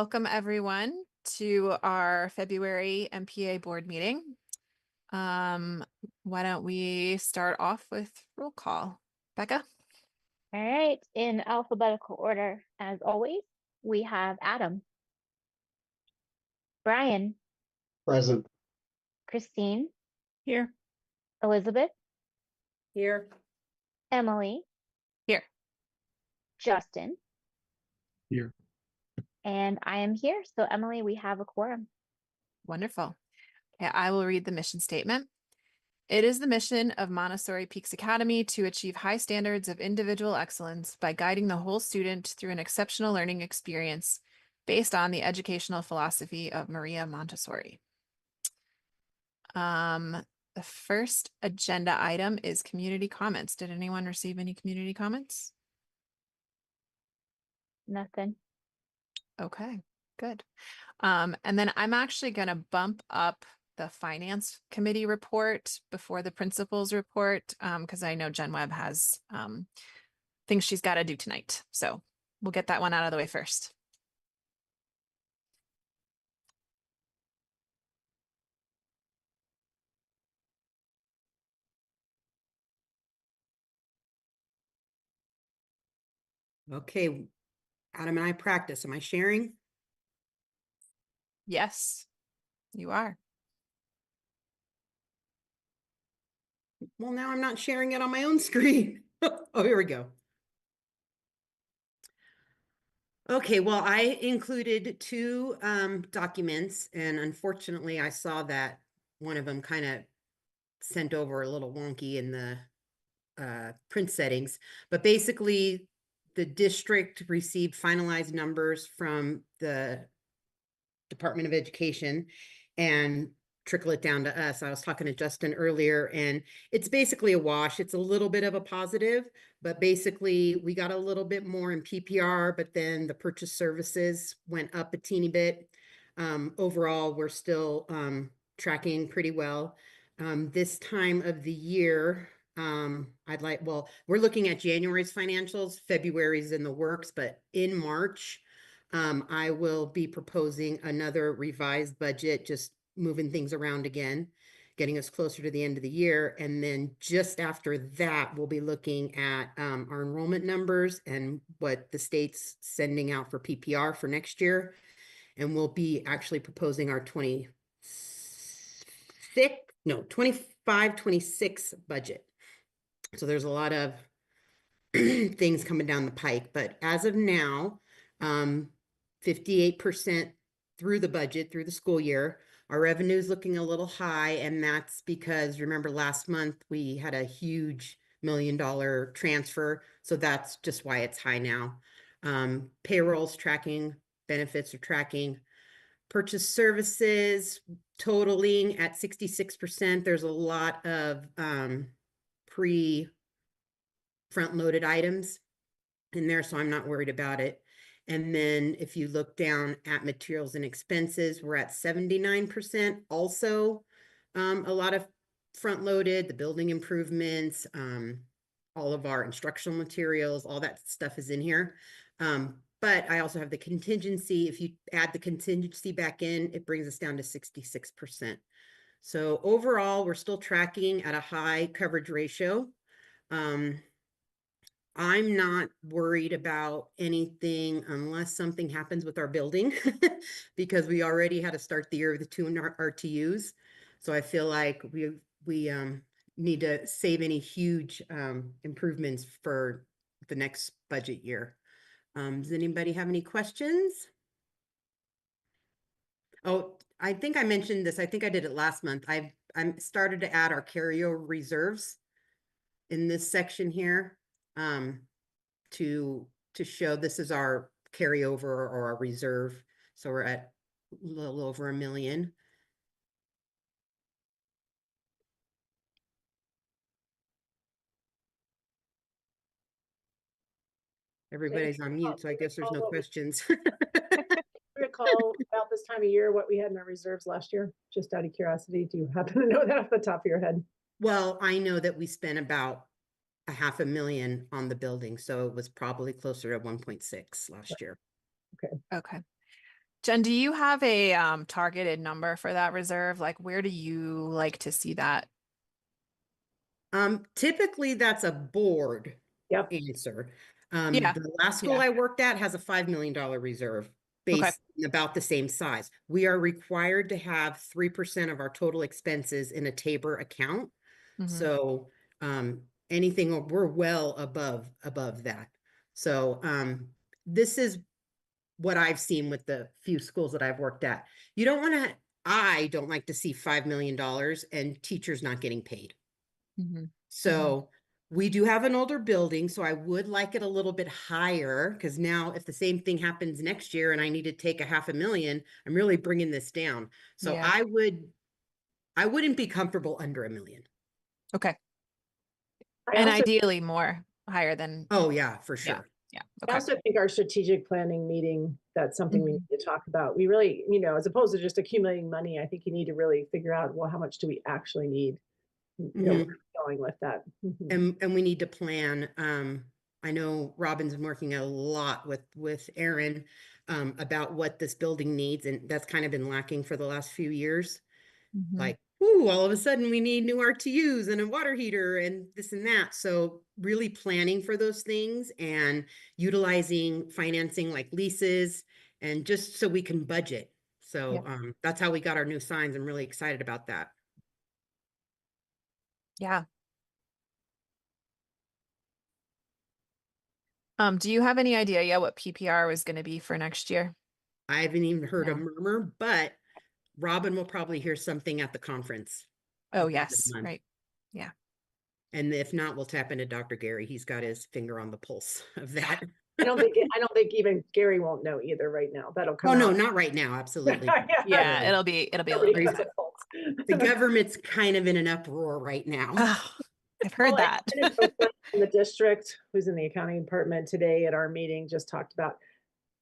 welcome everyone to our February MPA board meeting. Why don't we start off with roll call? Becca? All right, in alphabetical order, as always, we have Adam, Brian, Present. Christine, Here. Elizabeth, Here. Emily, Here. Justin, Here. and I am here. So, Emily, we have a quorum. Wonderful. Okay, I will read the mission statement. It is the mission of Montessori Peaks Academy to achieve high standards of individual excellence by guiding the whole student through an exceptional learning experience based on the educational philosophy of Maria Montessori. The first agenda item is community comments. Did anyone receive any community comments? Nothing. Okay, good. And then I'm actually going to bump up the finance committee report before the principal's report, because I know Jen Webb has things she's got to do tonight. So we'll get that one out of the way first. Okay, Adam and I practice. Am I sharing? Yes, you are. Well, now I'm not sharing it on my own screen. Oh, here we go. Okay, well, I included two documents, and unfortunately, I saw that one of them kind of sent over a little wonky in the print settings. But basically, the district received finalized numbers from the Department of Education and trickle it down to us. I was talking to Justin earlier, and it's basically a wash. It's a little bit of a positive, but basically we got a little bit more in PPR, but then the purchase services went up a teeny bit. Overall, we're still tracking pretty well. This time of the year, we're looking at January's financials, February's in the works, but in March, I will be proposing another revised budget, just moving things around again, getting us closer to the end of the year. And then just after that, we'll be looking at our enrollment numbers and what the state's sending out for PPR for next year. And we'll be actually proposing our 25, 26 budget. So there's a lot of things coming down the pike. But as of now, 58% through the budget, through the school year. Our revenue is looking a little high, and that's because, remember, last month we had a huge $1 million transfer, so that's just why it's high now. Payroll's tracking, benefits are tracking. Purchase services totaling at 66%. There's a lot of front-loaded items in there, so I'm not worried about it. And then if you look down at materials and expenses, we're at 79%. Also, a lot of front-loaded, the building improvements, all of our instructional materials, all that stuff is in here. But I also have the contingency. If you add the contingency back in, it brings us down to 66%. So overall, we're still tracking at a high coverage ratio. I'm not worried about anything unless something happens with our building because we already had to start the year with the two RTUs. So I feel like we need to save any huge improvements for the next budget year. Does anybody have any questions? Oh, I think I mentioned this. I think I did it last month. I'm started to add our carryover reserves in this section here. To show this is our carryover or our reserve. So we're at a little over $1 million. Everybody's on mute, so I guess there's no questions. Recall about this time of year what we had in our reserves last year? Just out of curiosity, do you happen to know that off the top of your head? Well, I know that we spent about $500,000 on the building, so it was probably closer to 1.6 last year. Okay. Jen, do you have a targeted number for that reserve? Like, where do you like to see that? Typically that's a board Yep. answer. Yeah. The last school Yeah. I worked at has a $5 million reserve Okay. based in about the same size. We are required to have 3% of our total expenses in a Tabor account. Mhm. So, anything, we're well above that. So, this is what I've seen with the few schools that I've worked at. You don't want to, I don't like to see $5 million and teachers not getting paid. Mhm. So we do have an older building, so I would like it a little bit higher because now if the same thing happens next year and I need to take a $500,000, I'm really bringing this down. So Yeah. I wouldn't be comfortable under $1 million. Okay. I And also, ideally more higher than, Oh yeah, for yeah. sure. Yeah. I Okay. also think our strategic planning meeting, that's something we Mhm. need to talk about. We really, you know, as opposed to just accumulating money, I think you need to really figure out, well, how much do we actually need? You know, where Mhm. we're going with that. Mhm. And we need to plan. I know Robin's been working a lot with Aaron about what this building needs, and that's kind of been lacking for the last few years. Mhm. Like, ooh, all of a sudden we need new RTUs and a water heater and this and that. So really planning for those things and utilizing financing like leases and just so we can budget. So that's how we got our new signs. I'm really excited about that. Yeah. Do you have any idea yet what PPR was going to be for next year? I haven't even heard a No. murmur, but Robin will probably hear something at the conference. Oh, at the end of the yes. month. Right. Yeah. And if not, we'll tap into Dr. Gary. He's got his finger on the pulse of that. I don't think even Gary won't know either right now. That'll come Oh, no, out. not right now. Absolutely. Yeah. It'll be a little Nobody bit. has a pulse. The government's kind of in an uproar right now. Oh, I've heard Well, that. and from the district, who's in the accounting department today at our meeting, just talked about,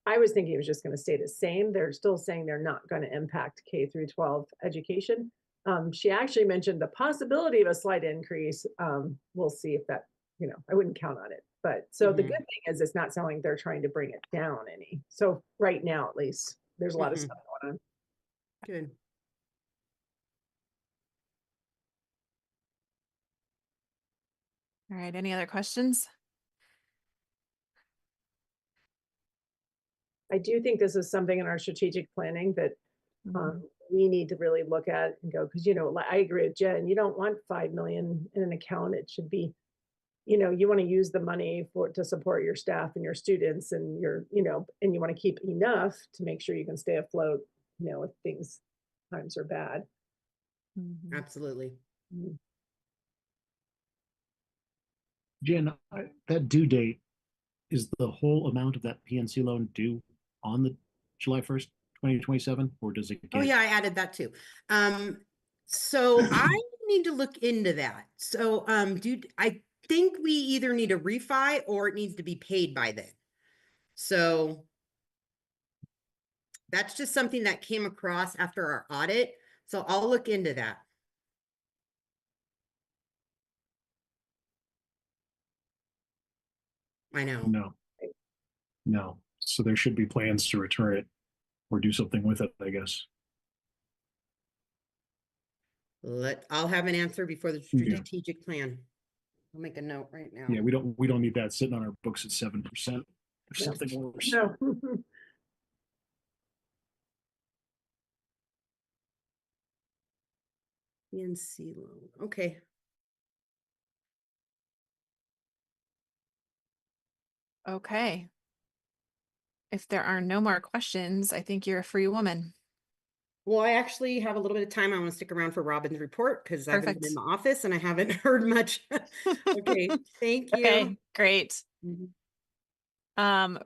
I was thinking it was just going to stay the same. They're still saying they're not going to impact K through 12 education. She actually mentioned the possibility of a slight increase. We'll see if that, you know, I wouldn't count on it. But so the Mhm. good thing is it's not sounding like they're trying to bring it down any. So right now, at least, there's a lot of Mhm. stuff going on. Good. All right. Any other questions? I do think this is something in our strategic planning that Mhm. we need to really look at and go, because, you know, I agree with Jen, you don't want 5 million in an account. It should be, you know, you want to use the money for to support your staff and your students and your, you know, and you want to keep enough to make sure you can stay afloat, you know, if things times are bad. Mhm. Absolutely. Mm. Jen, that due date, is the whole amount of that PNC loan due on the July 1st, 2027, or does it Oh get? yeah, I added that too. So I need to look into that. So I think we either need a refi or it needs to be paid by then. So that's just something that came across after our audit. So I'll look into that. I know. No, no. So there should be plans to return it or do something with it, I guess. I'll have an answer before the Yeah. strategic plan. I'll make a note right now. Yeah, we don't need that sitting on our books at 7% or No. something worse. No. PNC loan. Okay. Okay. If there are no more questions, I think you're a free woman. Well, I actually have a little bit of time. I want to stick around for Robin's report because I haven't been in Perfect. the office and I haven't heard much. Okay, thank you. Okay, great. Mhm. Um,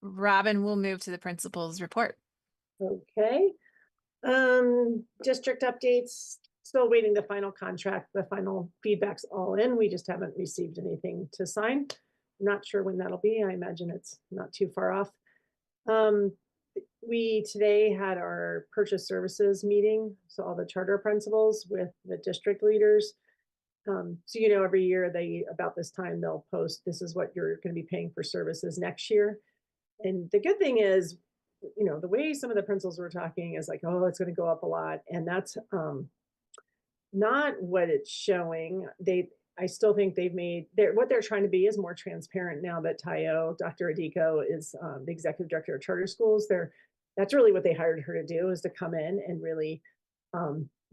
Robin will move to the principal's report. Okay. District updates, still waiting the final contract, the final feedback's all in. We just haven't received anything to sign. Not sure when that'll be. I imagine it's not too far off. We today had our purchase services meeting, so all the charter principals with the district leaders. So, you know, every year about this time, they'll post, this is what you're going to be paying for services next year. And the good thing is you know, the way some of the principals were talking is like, oh, it's going to go up a lot. And that's not what it's showing. I still think they've made what they're trying to be is more transparent now that Tayo, Dr. Adiko is the executive director of charter schools. That's really what they hired her to do, is to come in and really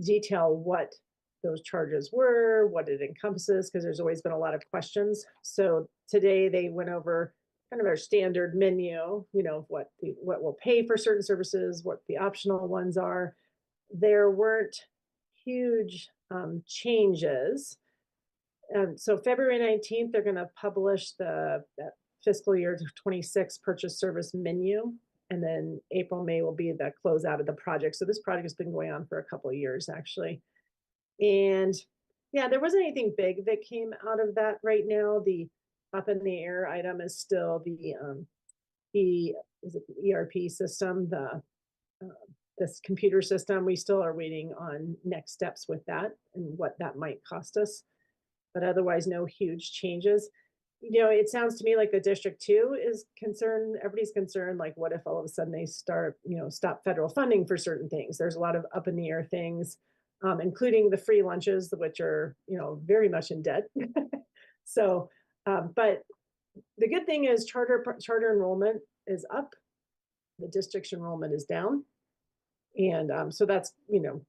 detail what those charges were, what it encompasses, because there's always been a lot of questions. So today they went over kind of our standard menu, you know, what we'll pay for certain services, what the optional ones are. There weren't huge changes. So February 19th, they're going to publish the fiscal year 26 purchase service menu. And then April, May will be the closeout of the project. So this project has been going on for a couple of years, actually. And yeah, there wasn't anything big that came out of that right now. The up in the air item is still the ERP system, this computer system. We still are waiting on next steps with that and what that might cost us. But otherwise, no huge changes. You know, it sounds to me like the district too is concerned. Everybody's concerned, like, what if all of a sudden they start, you know, stop federal funding for certain things? There's a lot of up in the air things, including the free lunches, which are, you know, very much in debt. So, but the good thing is charter enrollment is up. The district's enrollment is down. And so that's, you know,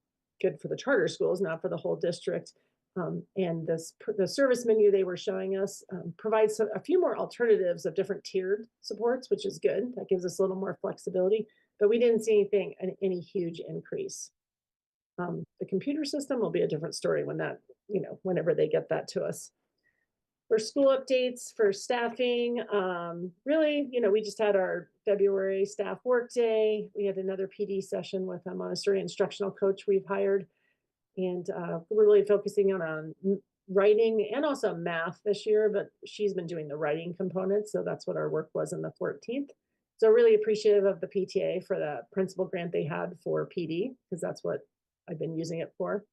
good for the charter schools, not for the whole district. And the service menu they were showing us provides a few more alternatives of different tiered supports, which is good. That gives us a little more flexibility, but we didn't see any huge increase. The computer system will be a different story when that, you know, whenever they get that to us. For school updates, for staffing, really, you know, we just had our February staff work day. We had another PD session with a Montessori instructional coach we've hired. And we're really focusing on writing and also math this year, but she's been doing the writing component. So that's what our work was on the 14th. So really appreciative of the PTA for the principal grant they had for PD, because that's what I've been using it for.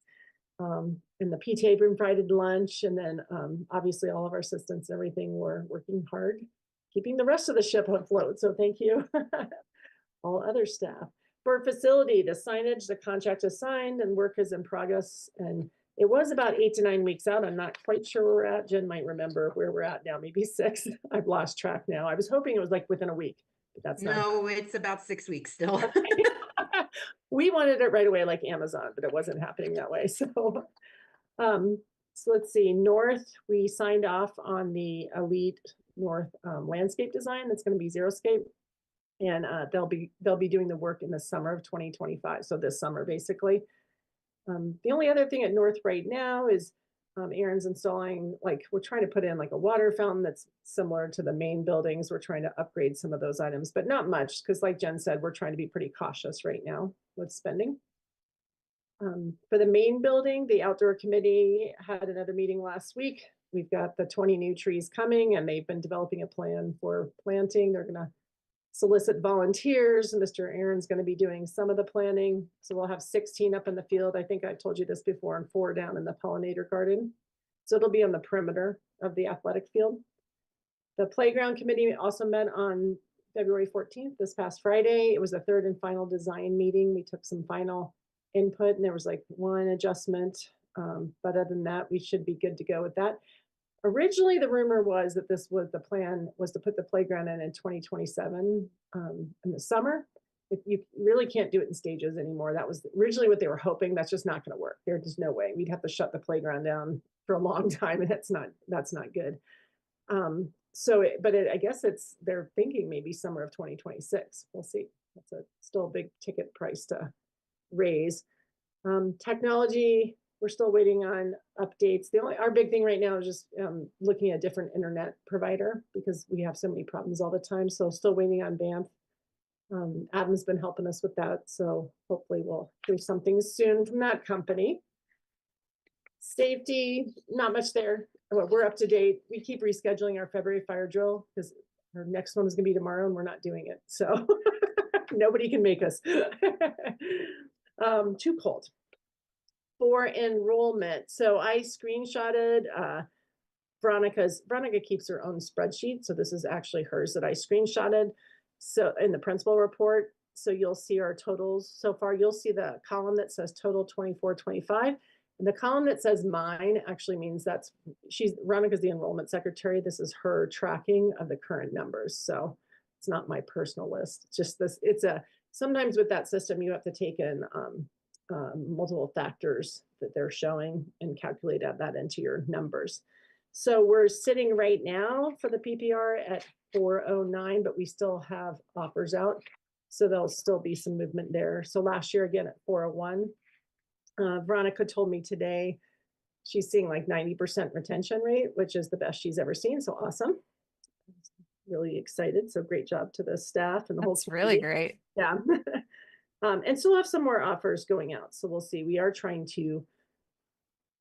And the PTA provided lunch, and then obviously all of our assistants and everything were working hard, keeping the rest of the ship afloat. So thank you, all other staff. For facility, the signage, the contract is signed and work is in progress. And it was about 8 to 9 weeks out. I'm not quite sure where we're at. Jen might remember where we're at now, maybe 6. I've lost track now. I was hoping it was like within a week, but that's not. No, it's about 6 weeks still. We wanted it right away, like Amazon, but it wasn't happening that way. So let's see. North, we signed off on the Elite North landscape design. That's going to be Xeriscape. And they'll be doing the work in the summer of 2025. So this summer, basically. The only other thing at North right now is Aaron's installing, like, we're trying to put in like a water fountain that's similar to the main buildings. We're trying to upgrade some of those items, but not much, because like Jen said, we're trying to be pretty cautious right now with spending. For the main building, the outdoor committee had another meeting last week. We've got the 20 new trees coming, and they've been developing a plan for planting. They're going to solicit volunteers. Mr. Aaron's going to be doing some of the planning. So we'll have 16 up in the field. I think I've told you this before, and 4 down in the pollinator garden. So it'll be on the perimeter of the athletic field. The playground committee also met on February 14th, this past Friday. It was the 3rd and final design meeting. We took some final input, and there was like 1 adjustment. But other than that, we should be good to go with that. Originally, the rumor was that the plan was to put the playground in 2027 in the summer. You really can't do it in stages anymore. That was originally what they were hoping. That's just not going to work. There's just no way. We'd have to shut the playground down for a long time, and that's not good. I guess they're thinking maybe summer of 2026. We'll see. That's still a big ticket price to raise. Technology, we're still waiting on updates. Our big thing right now is just looking at a different internet provider, because we have so many problems all the time. So still waiting on Banff. Adam's been helping us with that. So hopefully we'll do something soon from that company. Safety, not much there. We're up to date. We keep rescheduling our February fire drill, because our next one is going to be tomorrow and we're not doing it. So nobody can make us. Too cold. For enrollment, so I screenshotted Veronica keeps her own spreadsheet, so this is actually hers that I screenshotted. So in the principal report, So you'll see our totals so far. You'll see the column that says total 24, 25. And the column that says mine actually means Veronica's the enrollment secretary. This is her tracking of the current numbers. So it's not my personal list. It's just this, sometimes with that system, you have to take in multiple factors that they're showing and calculate that into your numbers. So we're sitting right now for the PPR at 409, but we still have offers out. So there'll still be some movement there. So last year, again, at 401, Veronica told me today she's seeing like 90% retention rate, which is the best she's ever seen. So awesome. Really excited. So great job to the staff and the whole That's really community. great. Yeah. And still have some more offers going out. So we'll see. We are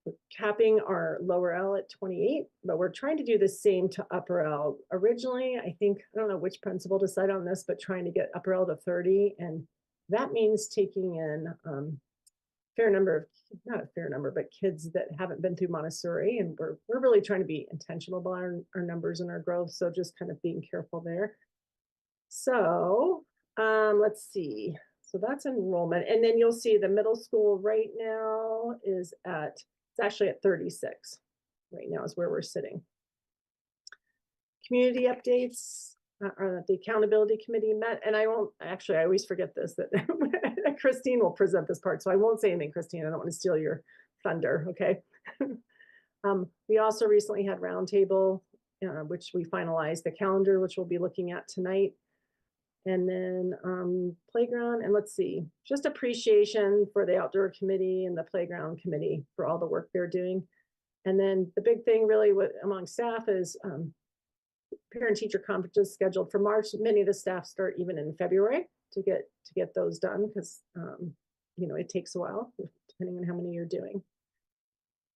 we're capping our lower L at 28, but we're trying to do the same to upper L. Originally, I don't know which principal decided on this, but trying to get upper L to 30. And that means taking in not a fair number, but kids that haven't been through Montessori. And we're really trying to be intentional about our numbers and our growth. So just kind of being careful there. So let's see. So that's enrollment. And then you'll see the middle school right now it's actually at 36 right now is where we're sitting. Community updates. The accountability committee met, and I always forget this, that Christine will present this part. So I won't say anything, Christine. I don't want to steal your thunder. Okay. We also recently had roundtable, which we finalized the calendar, which we'll be looking at tonight. And then playground, and let's see, just appreciation for the outdoor committee and the playground committee for all the work they're doing. And then the big thing really among staff is parent teacher conferences scheduled for March. Many of the staff start even in February to get those done because it takes a while depending on how many you're doing.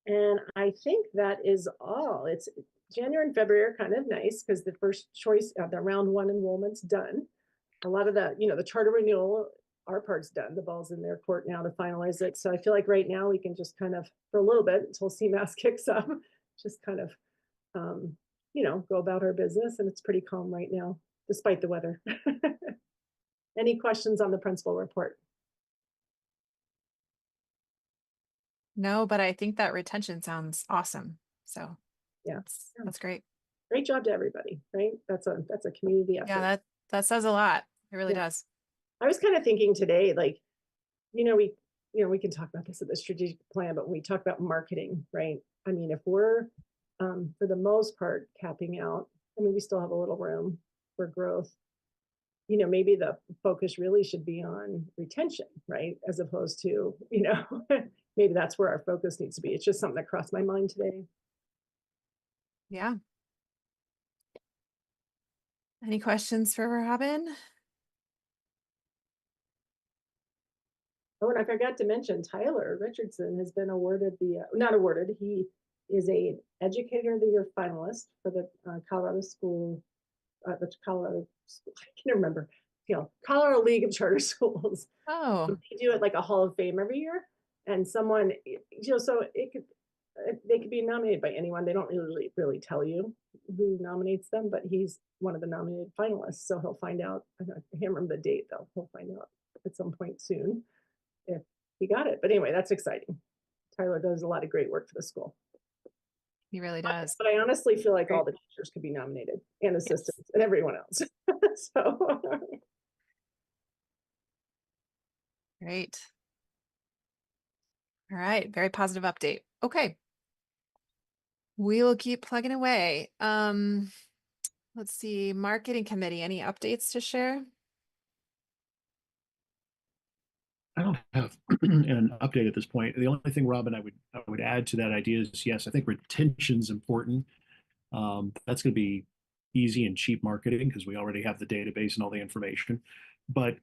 And I think that is all. It's January and February are kind of nice because the first choice the round one enrollment's done. A lot of the charter renewal, our part's done. The ball's in their court now to finalize it. So I feel like right now we can just kind of, for a little bit until CMAS kicks up, just kind of, go about our business. And it's pretty calm right now, despite the weather. Any questions on the principal report? No, but I think that retention sounds awesome. So Yeah, that's great. Great job to everybody, right? That's a community effort. Yeah, that says a lot. It really does. I was kind of thinking today, like, we can talk about this at the strategic plan, but when we talk about marketing, right? I mean, if we're, for the most part, capping out, we still have a little room for growth. Maybe the focus really should be on retention, right? As opposed to, maybe that's where our focus needs to be. It's just something that crossed my mind today. Yeah. Any questions for Robin? Oh, and I forgot to mention Tyler Richardson has been awarded not awarded, he is a Educator of the Year finalist for the Colorado I can't remember, Colorado League of Charter Schools. Oh, They do it like a Hall of Fame every year. And someone, so they could be nominated by anyone. They don't really tell you who nominates them, but he's one of the nominated finalists. So he'll find out. I can't remember the date though. He'll find out at some point soon if he got it. But anyway, that's exciting. Tyler does a lot of great work for the school. he really does. But I honestly feel like all the teachers could be nominated and assistants and everyone else. So Great. All right. Very positive update. Okay. We will keep plugging away. Let's see. Marketing committee, any updates to share? I don't have an update at this point. The only thing, Robin, I would add to that idea is, yes, I think retention's important. That's going to be easy and cheap marketing because we already have the database and all the information. But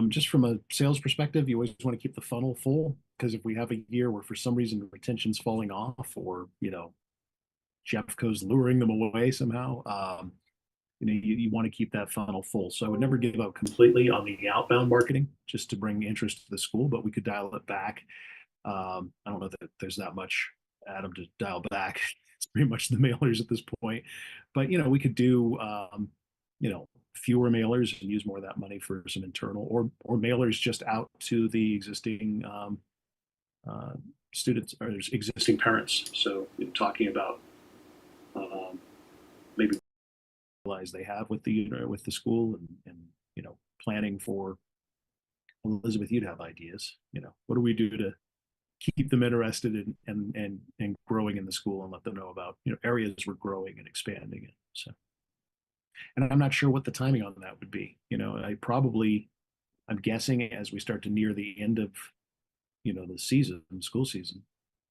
just from a sales perspective, you always want to keep the funnel full because if we have a year where for some reason retention's falling off or, Jeffco's luring them away somehow, you want to keep that funnel full. So I would never give up completely on the outbound marketing just to bring interest to the school, but we could dial it back. I don't know that there's that much, Adam, to dial back. It's pretty much the mailers at this point. But, we could do, fewer mailers and use more of that money for some internal or mailers just out to the existing students or existing parents. So talking about maybe realize they have with the school and planning for Elizabeth, you'd have ideas. What do we do to keep them interested in growing in the school and let them know about areas we're growing and expanding in. So, and I'm not sure what the timing on that would be. I'm guessing as we start to near the end of the school season,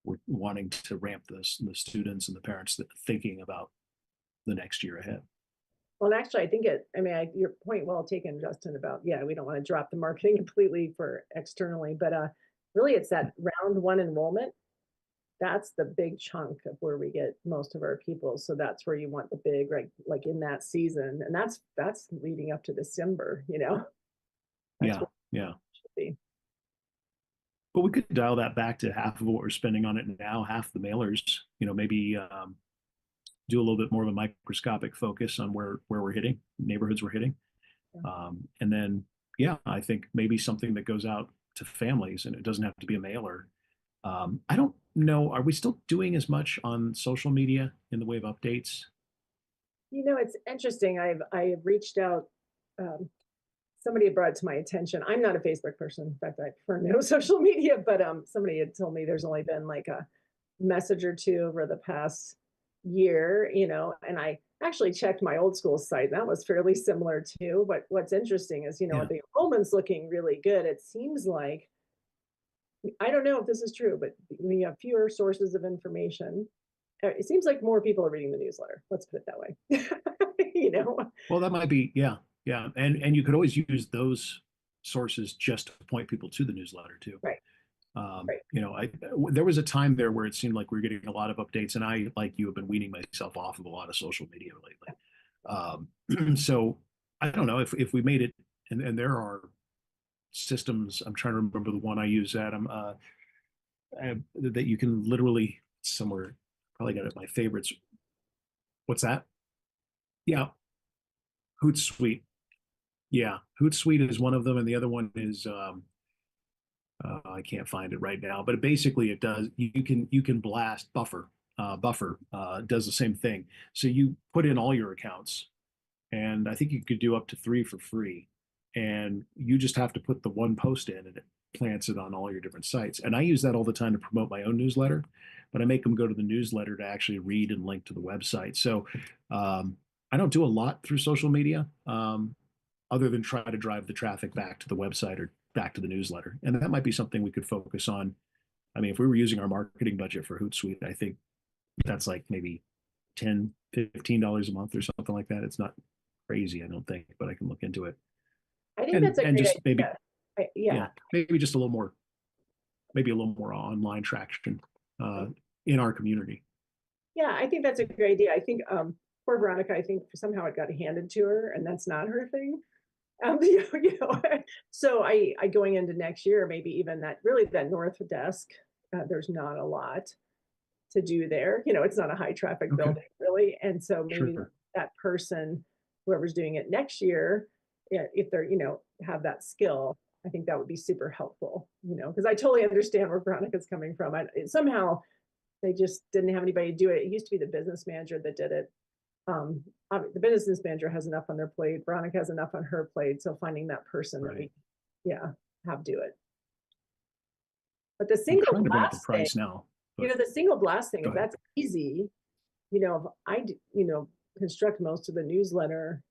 we're wanting to ramp the students and the parents that are thinking about the next year ahead. Well, and actually, I think your point well taken, Justin, about, we don't want to drop the marketing completely for externally, but really it's that round one enrollment. That's the big chunk of where we get most of our people. So that's where you want the big, like in that season. And that's leading up to December, That's Yeah. should be. But we could dial that back to half of what we're spending on it now, half the mailers, maybe do a little bit more of a microscopic focus on where we're hitting, neighborhoods we're hitting. And then, I think maybe something that goes out to families, and it doesn't have to be a mailer. I don't know, are we still doing as much on social media in the way of updates? It's interesting. I've reached out, somebody had brought it to my attention. I'm not a Facebook person. In fact, I prefer no social media, but somebody had told me there's only been like a message or two over the past year, and I actually checked my old school site, and that was fairly similar too. But what's interesting is, the enrollment's looking really good. It seems like, I don't know if this is true, but we have fewer sources of information. It seems like more people are reading the newsletter. Let's put it that way. Well, that might be, yeah. And you could always use those sources just to point people to the newsletter too. Right. Right. There was a time there where it seemed like we were getting a lot of updates, and I, like you, have been weaning myself off of a lot of social media lately. So I don't know if we made it, and there are systems. I'm trying to remember the one I use, Adam, that you can literally somewhere, probably got it my favorites. What's that? Yeah, Hootsuite. Yeah, Hootsuite is one of them, and the other one is I can't find it right now, but basically it does. You can blast Buffer. Buffer does the same thing. So you put in all your accounts, and I think you could do up to 3 for free, and you just have to put the one post in, and it plants it on all your different sites. And I use that all the time to promote my own newsletter, but I make them go to the newsletter to actually read and link to the website. So I don't do a lot through social media. Other than try to drive the traffic back to the website or back to the newsletter. And that might be something we could focus on. I mean, if we were using our marketing budget for Hootsuite, I think that's like maybe $10, $15 a month or something like that. It's not crazy, I don't think, but I can look into it. I think that's a great just idea. maybe just a little more online traction in our community. Yeah, I think that's a great idea. I think poor Veronica, I think somehow it got handed to her, and that's not her thing. So I going into next year, maybe even that north desk, there's not a lot to do there. It's not a high traffic building really. And so maybe that person, whoever's doing it next year, if they're, have that skill, I think that would be super helpful, because I totally understand where Veronica's coming from. Somehow they just didn't have anybody do it. It used to be the business manager that did it. The business manager has enough on their plate. Veronica has enough on her plate. So finding that person that we, have do it. But the single blast thing, now, the single blast thing, if ahead. that's easy, if I, construct most of the newsletter,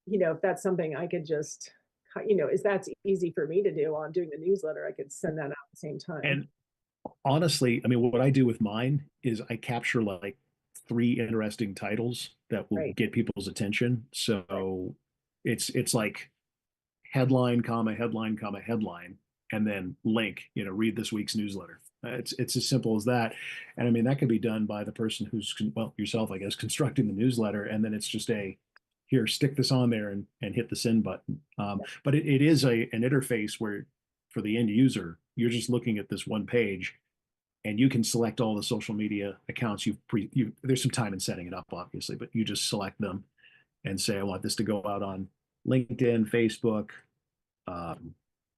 if that's something I could just, is that's easy for me to do while I'm doing the newsletter, I could send that out at the same time. And honestly, I mean, what I do with mine is I capture like 3 interesting titles that will get people's attention. So it's like headline, headline, headline, and then link, read this week's newsletter. It's as simple as that. And I mean, that could be done by the person who's, yourself, I guess, constructing the newsletter. And then it's just here, stick this on there and hit the send button. But it is an interface where for the end user, you're just looking at this one page, and you can select all the social media accounts there's some time in setting it up, obviously, but you just select them, and say, I want this to go out on LinkedIn, Facebook,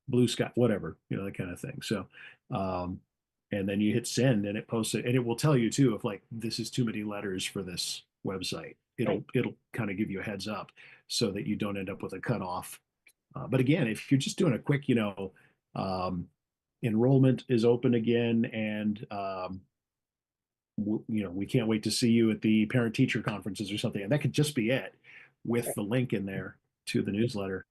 Blue Sky, whatever, that kind of thing. So, and then you hit send and it posts it, and it will tell you too, if like, this is too many letters for this website, it'll kind of give you a heads up so that you don't end up with a cutoff. But again, if you're just doing a quick, enrollment is open again, and we can't wait to see you at the parent teacher conferences or something, and that could just be it with the link in there to the newsletter.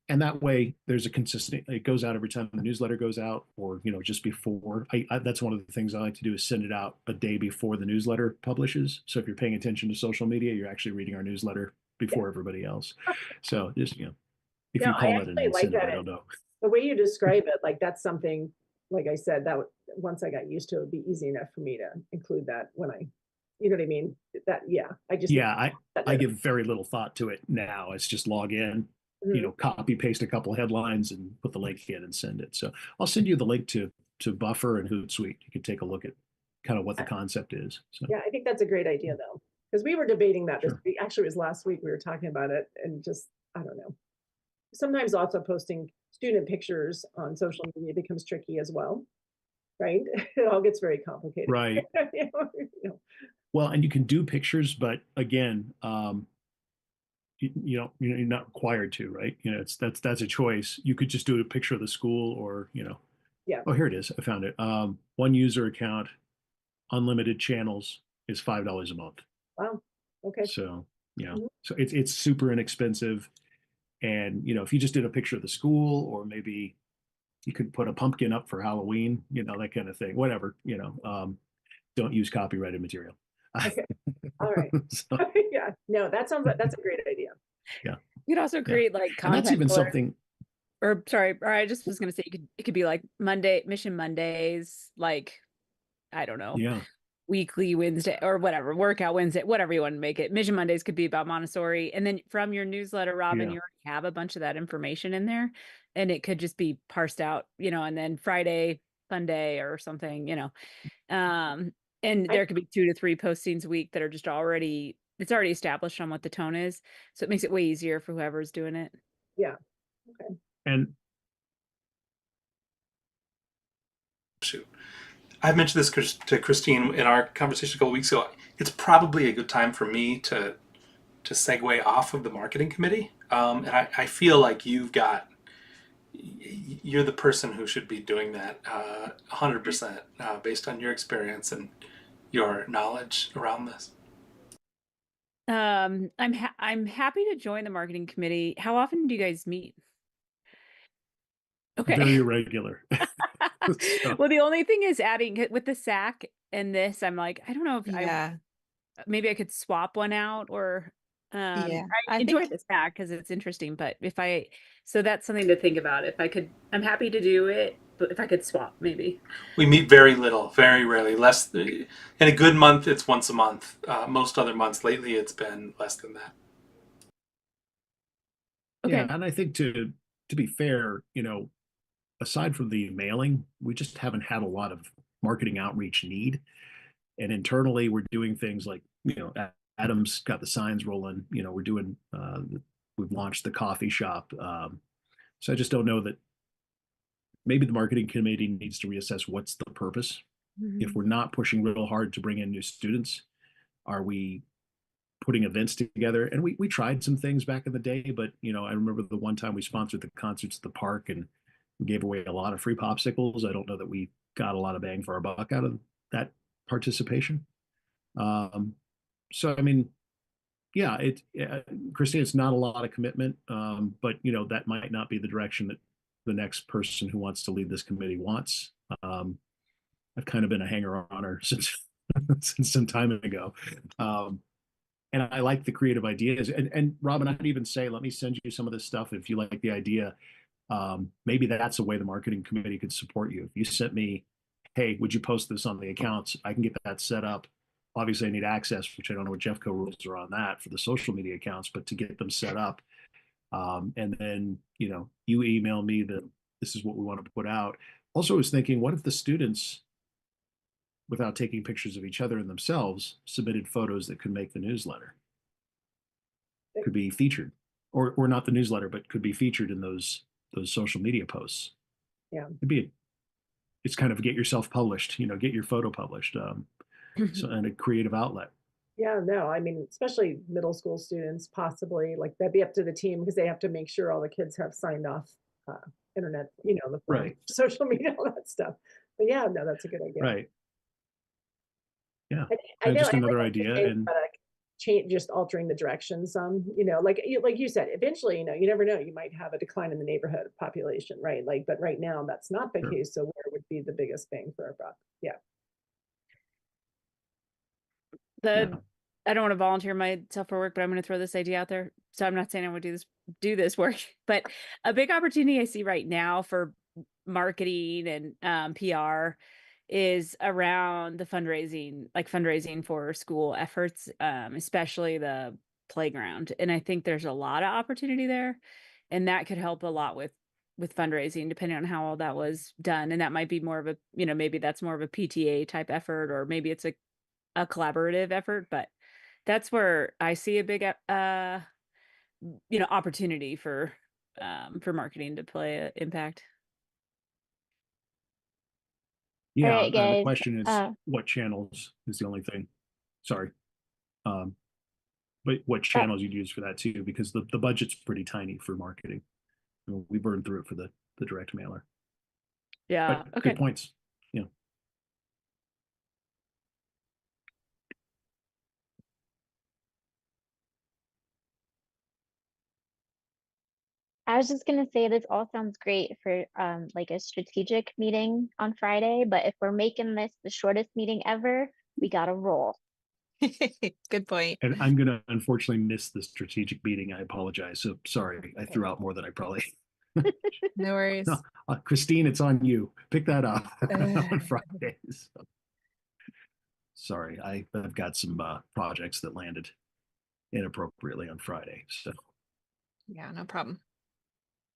And that way there's a consistent, it goes out every time the newsletter goes out, or just before. That's one of the things I like to do, is send it out a day before the newsletter publishes. So if you're paying attention to social media, you're actually reading our newsletter before everybody else. So just if No, you I call it actually an like incentive, that. I don't know. The way you describe it, like that's something, like I said, that once I got used to it, would be easy enough for me to include that when you know what I mean? I just. I give very little thought to it now. It's just log in, Mhm. copy paste a couple headlines and put the link in and send it. So I'll send you the link to Buffer and Hootsuite. You can take a look at kind of what the concept is. So Yeah, I think that's a great idea though, because we were debating that this Sure. week. Actually, it was last week we were talking about it, and just, I don't know. Sometimes also posting student pictures on social media becomes tricky as well, right? It all gets very complicated. Right. You know, Well, and you can do pictures, but again, you're not required to, right? That's a choice. You could just do a picture of the school, or Yeah. Oh, here it is. I found it. One user account, unlimited channels is $5 a month. Wow. Okay. So Mhm. so it's super inexpensive. And if you just did a picture of the school, or maybe you could put a pumpkin up for Halloween, that kind of thing. Whatever, don't use copyrighted material. Okay. All right. So, Yeah. No, that's a great idea. yeah. You could also Yeah. create like And that's content even alerts, something. or sorry, or I just was gonna say it could be like Mission Mondays, like I don't know, Yeah. weekly Wednesday or whatever, workout Wednesday, whatever you want to make it. Mission Mondays could be about Montessori. And then from your newsletter, Robin, Yeah. you already have a bunch of that information in there, and it could just be parsed out, and then Friday, Fun Day or something, and there could be 2 to 3 postings a week that are just it's already established on what the tone is. So it makes it way easier for whoever's doing it. Yeah. Okay. And Shoot. I've mentioned this to Christine in our conversation a couple weeks ago. It's probably a good time for me to segue off of the marketing committee. And I feel like you're the person who should be doing that 100% based on your experience and your knowledge around this. I'm happy to join the marketing committee. How often do you guys meet? Okay. very irregular. So, Well, the only thing is adding with the SAC and this, I'm like, I don't know if Yeah. maybe I could swap one out, or Yeah. I I enjoy think the SAC because it's interesting, but so that's something to think about. If I could, I'm happy to do it, but if I could swap, maybe. We meet very little, very rarely. In a good month, it's once a month. Most other months lately, it's been less than that. Okay. yeah, and I think to be fair, aside from the mailing, we just haven't had a lot of marketing outreach need. And internally, we're doing things like, Adam's got the signs rolling. We're doing, we've launched the coffee shop. So I just don't know that maybe the marketing committee needs to reassess what's the purpose. If we're not pushing real hard to bring in new students, are we putting events together? And we tried some things back in the day, but I remember the one time we sponsored the concerts at the park and we gave away a lot of free popsicles. I don't know that we got a lot of bang for our buck out of that participation. So I mean, yeah, Christine, it's not a lot of commitment, but that might not be the direction that the next person who wants to lead this committee wants. I've kind of been a hanger on her since since some time ago. And I like the creative ideas. And Robin, I'd even say, let me send you some of this stuff if you like the idea. Maybe that's a way the marketing committee could support you. If you sent me, hey, would you post this on the accounts? I can get that set up. Obviously, I need access, which I don't know what Jeffco rules are on that for the social media accounts, but to get them set up. And then, you email me that this is what we want to put out. Also, I was thinking, what if the students, without taking pictures of each other and themselves, submitted photos that could make the newsletter? could be featured, or not the newsletter, but could be featured in those social media posts. Yeah. It's kind of get yourself published, get your photo published, so, and a creative outlet. Yeah, no, I mean, especially middle school students, possibly, like, that'd be up to the team, because they have to make sure all the kids have signed off, internet, the phone, Right. social media, all that stuff. But yeah, no, that's a good idea. Right. Yeah. I know, Just I another like what you're idea. saying And about, change, just altering the direction some, like you said, eventually, you never know, you might have a decline in the neighborhood population, right? Like, but right now, that's not the Sure. case, so where would be the biggest bang for our buck? Yeah. I yeah. don't want to volunteer myself for work, but I'm going to throw this idea out there. So I'm not saying I would do this work, but a big opportunity I see right now for marketing and PR is around the fundraising for school efforts, especially the playground. And I think there's a lot of opportunity there, and that could help a lot with fundraising, depending on how all that was done. And that might be more of a, maybe that's more of a PTA type effort, or maybe it's a collaborative effort, but that's where I see a big opportunity for marketing to play an impact. Yeah. right, And the guys, question is, what channels is the only thing. Sorry. But what channels you'd use for that too, because the budget's pretty tiny for marketing. We burned through it for the direct mailer. Yeah. But Okay. good points. Yeah. I was just gonna say this all sounds great for like a strategic meeting on Friday, but if we're making this the shortest meeting ever, we gotta roll. Good point. And I'm going to unfortunately miss the strategic meeting. I apologize. So sorry, I threw out more than I probably. No worries. No, Christine, it's on you. Pick that up on Fridays. Sorry, I've got some projects that landed inappropriately on Friday. So Yeah, no problem.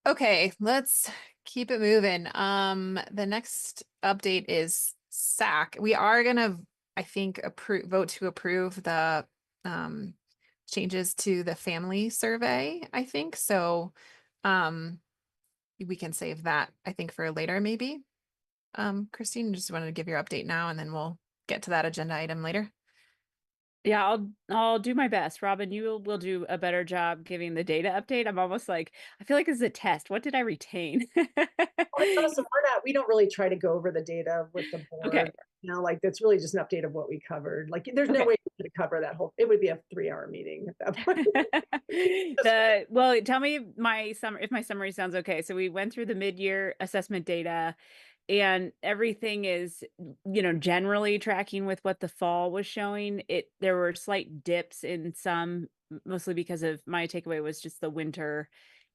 Okay, let's keep it moving. The next update is SAC. We are gonna, I think, vote to approve the changes to the family survey, I think. So we can save that, I think, for later, maybe. Christine, just wanted to give your update now, and then we'll get to that agenda item later. Yeah, I'll do my best. Robin, you will do a better job giving the data update. I'm almost like, I feel like this is a test. What did I retain? Also, we don't really try to go over the data with the board. Okay. Like, that's really just an update of what we covered. Like, there's no Okay. way to cover that whole, it would be a 3-hour meeting at that point. Well, tell me if my summary sounds okay. So we went through the mid-year assessment data, and everything is, generally tracking with what the fall was showing. There were slight dips in some, mostly because of my takeaway was just the winter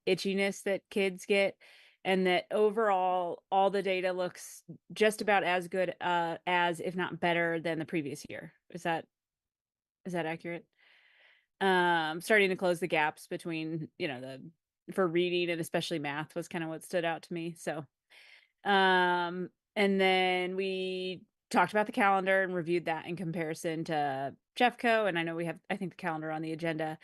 itchiness that kids get. And that overall, all the data looks just about as good as, if not better than the previous year. Is that accurate? Starting to close the gaps between, for reading and especially math was kind of what stood out to me. So, and then we talked about the calendar and reviewed that in comparison to Jeffco. And I know we have, I think, the calendar on the agenda.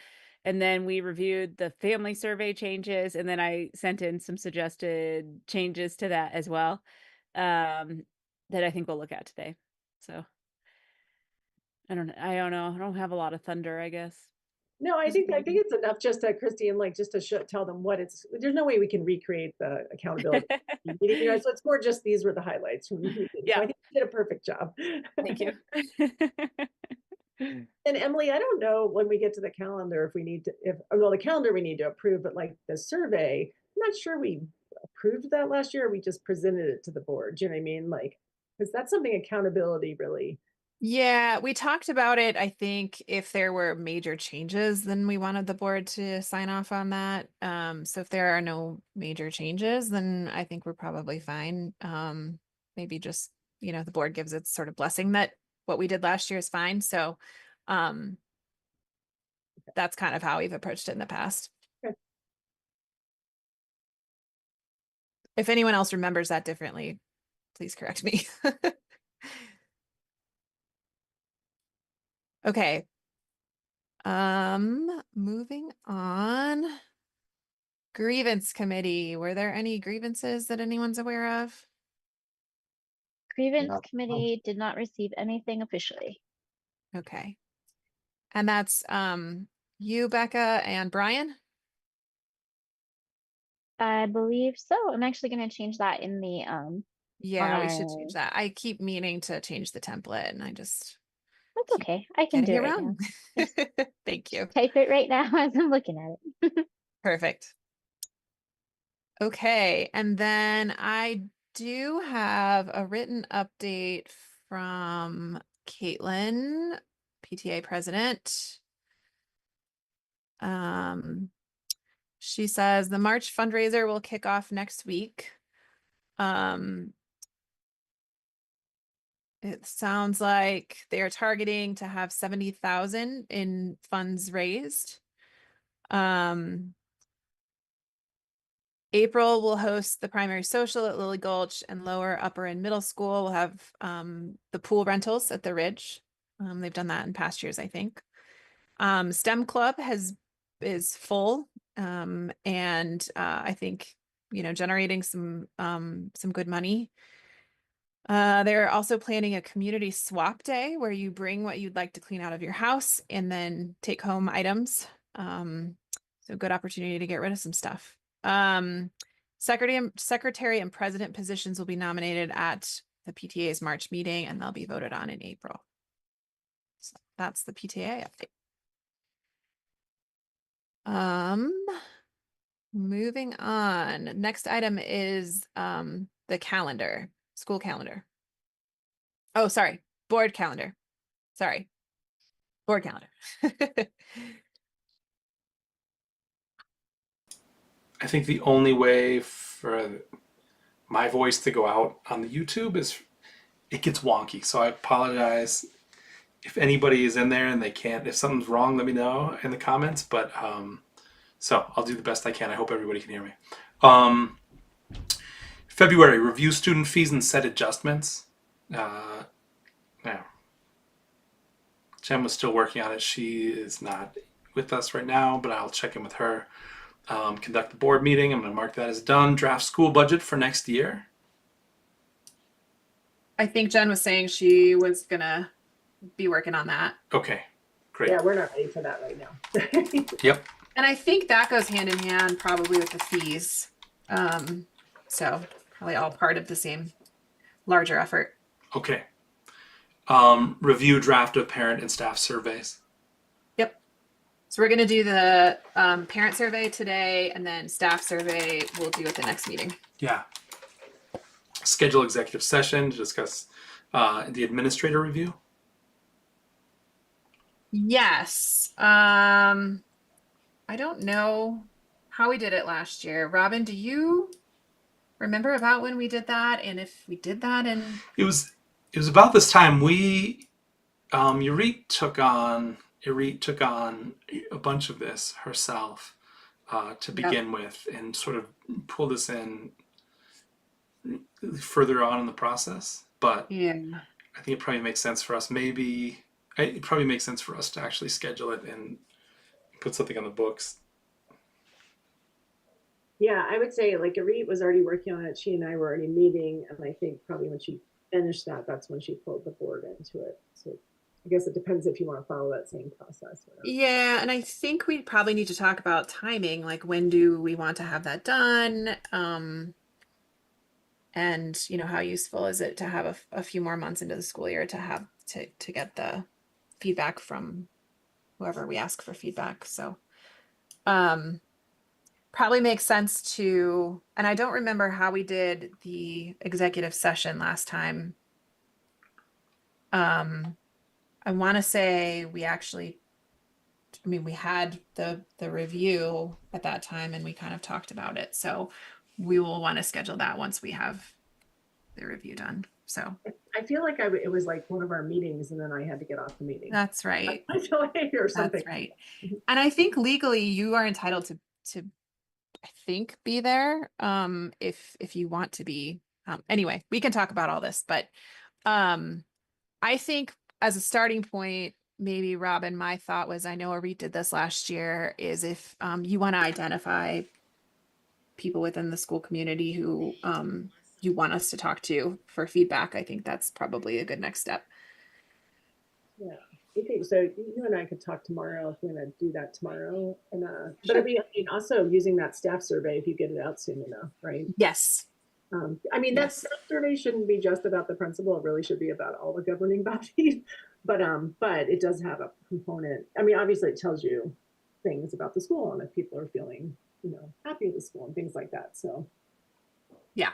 And then we reviewed the family survey changes, and then I sent in some suggested changes to that as well, that I think we'll look at today. So I don't know. I don't have a lot of thunder, I guess. No, I think it's enough just to, Christine, like, just to tell them what there's no way we can recreate the accountability meeting, so it's more just these were the highlights from the meeting. Yeah. So I think you did a perfect job. Thank you. And Emily, I don't know when we get to the calendar if we need to, well, the calendar we need to approve, but like the survey, I'm not sure we approved that last year, or we just presented it to the board. Do you know what I mean? Like, because that's something accountability really. Yeah, we talked about it. I think if there were major changes, then we wanted the board to sign off on that. So if there are no major changes, then I think we're probably fine. Maybe just, the board gives its sort of blessing that what we did last year is fine. So that's kind of how we've approached it in the past. Okay. If anyone else remembers that differently, please correct me. Okay. Moving on. Grievance committee. Were there any grievances that anyone's aware of? Grievance No. committee did not receive anything officially. Okay. And that's you, Becca, and Brian? I believe so. I'm actually gonna change that in the on Yeah, we should our change that. I keep meaning to change the template and I just that's keep okay. I can getting do it it right wrong. now. Just Thank you. type it right now as I'm looking at it. Perfect. Okay, and then I do have a written update from Caitlin, PTA president. She says the March fundraiser will kick off next week. It sounds like they are targeting to have 70,000 in funds raised. April will host the primary social at Lily Gulch, and lower, upper, and middle school will have the pool rentals at the Ridge. They've done that in past years, I think. STEM Club is full, and I think generating some good money. They're also planning a community swap day where you bring what you'd like to clean out of your house and then take home items. So good opportunity to get rid of some stuff. Secretary and president positions will be nominated at the PTA's March meeting, and they'll be voted on in April. So that's the PTA update. Moving on. Next item is the calendar, school calendar. Oh, sorry, board calendar. Sorry, board calendar. I think the only way for my voice to go out on the YouTube is it gets wonky. So I apologize if anybody is in there and they can't. If something's wrong, let me know in the comments. But so I'll do the best I can. I hope everybody can hear me. February, review student fees and set adjustments. Yeah. Jen was still working on it. She is not with us right now, but I'll check in with her. Conduct the board meeting. I'm going to mark that as done. Draft school budget for next year. I think Jen was saying she was gonna be working on that. Okay, great. Yeah, we're not ready for that right now. Yep. And I think that goes hand in hand probably with the fees. So probably all part of the same larger effort. Okay. Review draft of parent and staff surveys. Yep. So we're gonna do the parent survey today, and then staff survey we'll do at the next meeting. Yeah. Schedule executive session to discuss the administrator review. Yes. I don't know how we did it last year. Robin, do you remember about when we did that, and if we did that? And It was about this time we Yurit took on a bunch of this herself to begin with, and sort of pull this in further on in the process. But yeah, I think it probably makes sense for us. It probably makes sense for us to actually schedule it and put something on the books. Yeah, I would say like Arit was already working on it. She and I were already meeting, and I think probably when she finished that, that's when she pulled the board into it. So I guess it depends if you want to follow that same process. Or not. yeah, and I think we probably need to talk about timing. Like, when do we want to have that done? And how useful is it to have a few more months into the school year to have to get the feedback from whoever we ask for feedback. So probably makes sense to, and I don't remember how we did the executive session last time. I want to say we actually, we had the review at that time and we kind of talked about it. So we will want to schedule that once we have the review done. So I feel like it was like one of our meetings, and then I had to get off the meeting. that's right. I feel like or something. That's right. And I think legally you are entitled to I think be there if you want to be. Anyway, we can talk about all this, but I think as a starting point, maybe Robin, my thought was, I know Arit did this last year, is if you want to identify people within the school community who you want us to talk to for feedback, I think that's probably a good next step. Yeah. Okay, so you and I could talk tomorrow if we're gonna do that tomorrow. And but Sure. I mean, also using that staff survey if you get it out soon enough, right? Yes. I mean, Yes. that survey shouldn't be just about the principal. It really should be about all the governing bodies. But it does have a component. I mean, obviously, it tells you things about the school and if people are feeling, happy with the school and things like that. So Yeah.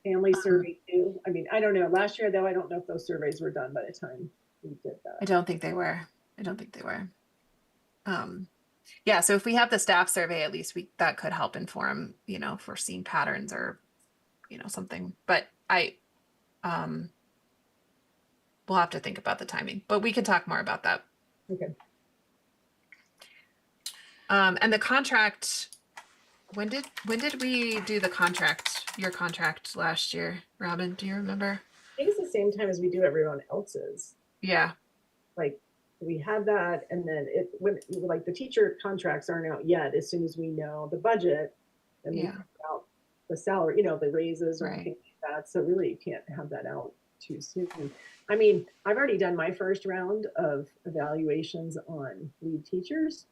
family survey too. I mean, I don't know. Last year though, I don't know if those surveys were done by the time we did I that. don't think they were. Yeah, so if we have the staff survey, at least that could help inform, if we're seeing patterns or, something. But we'll have to think about the timing, but we could talk more about that. Okay. And the contract, when did we do the contract, your contract last year, Robin? Do you remember? I think it's the same time as we do everyone else's. Yeah. Like we had that, and then when like the teacher contracts aren't out yet. As soon as we know the budget, and we Yeah. talk about the salary, the raises or Right. anything like that. So really, you can't have that out too soon. I mean, I've already done my first round of evaluations on lead teachers.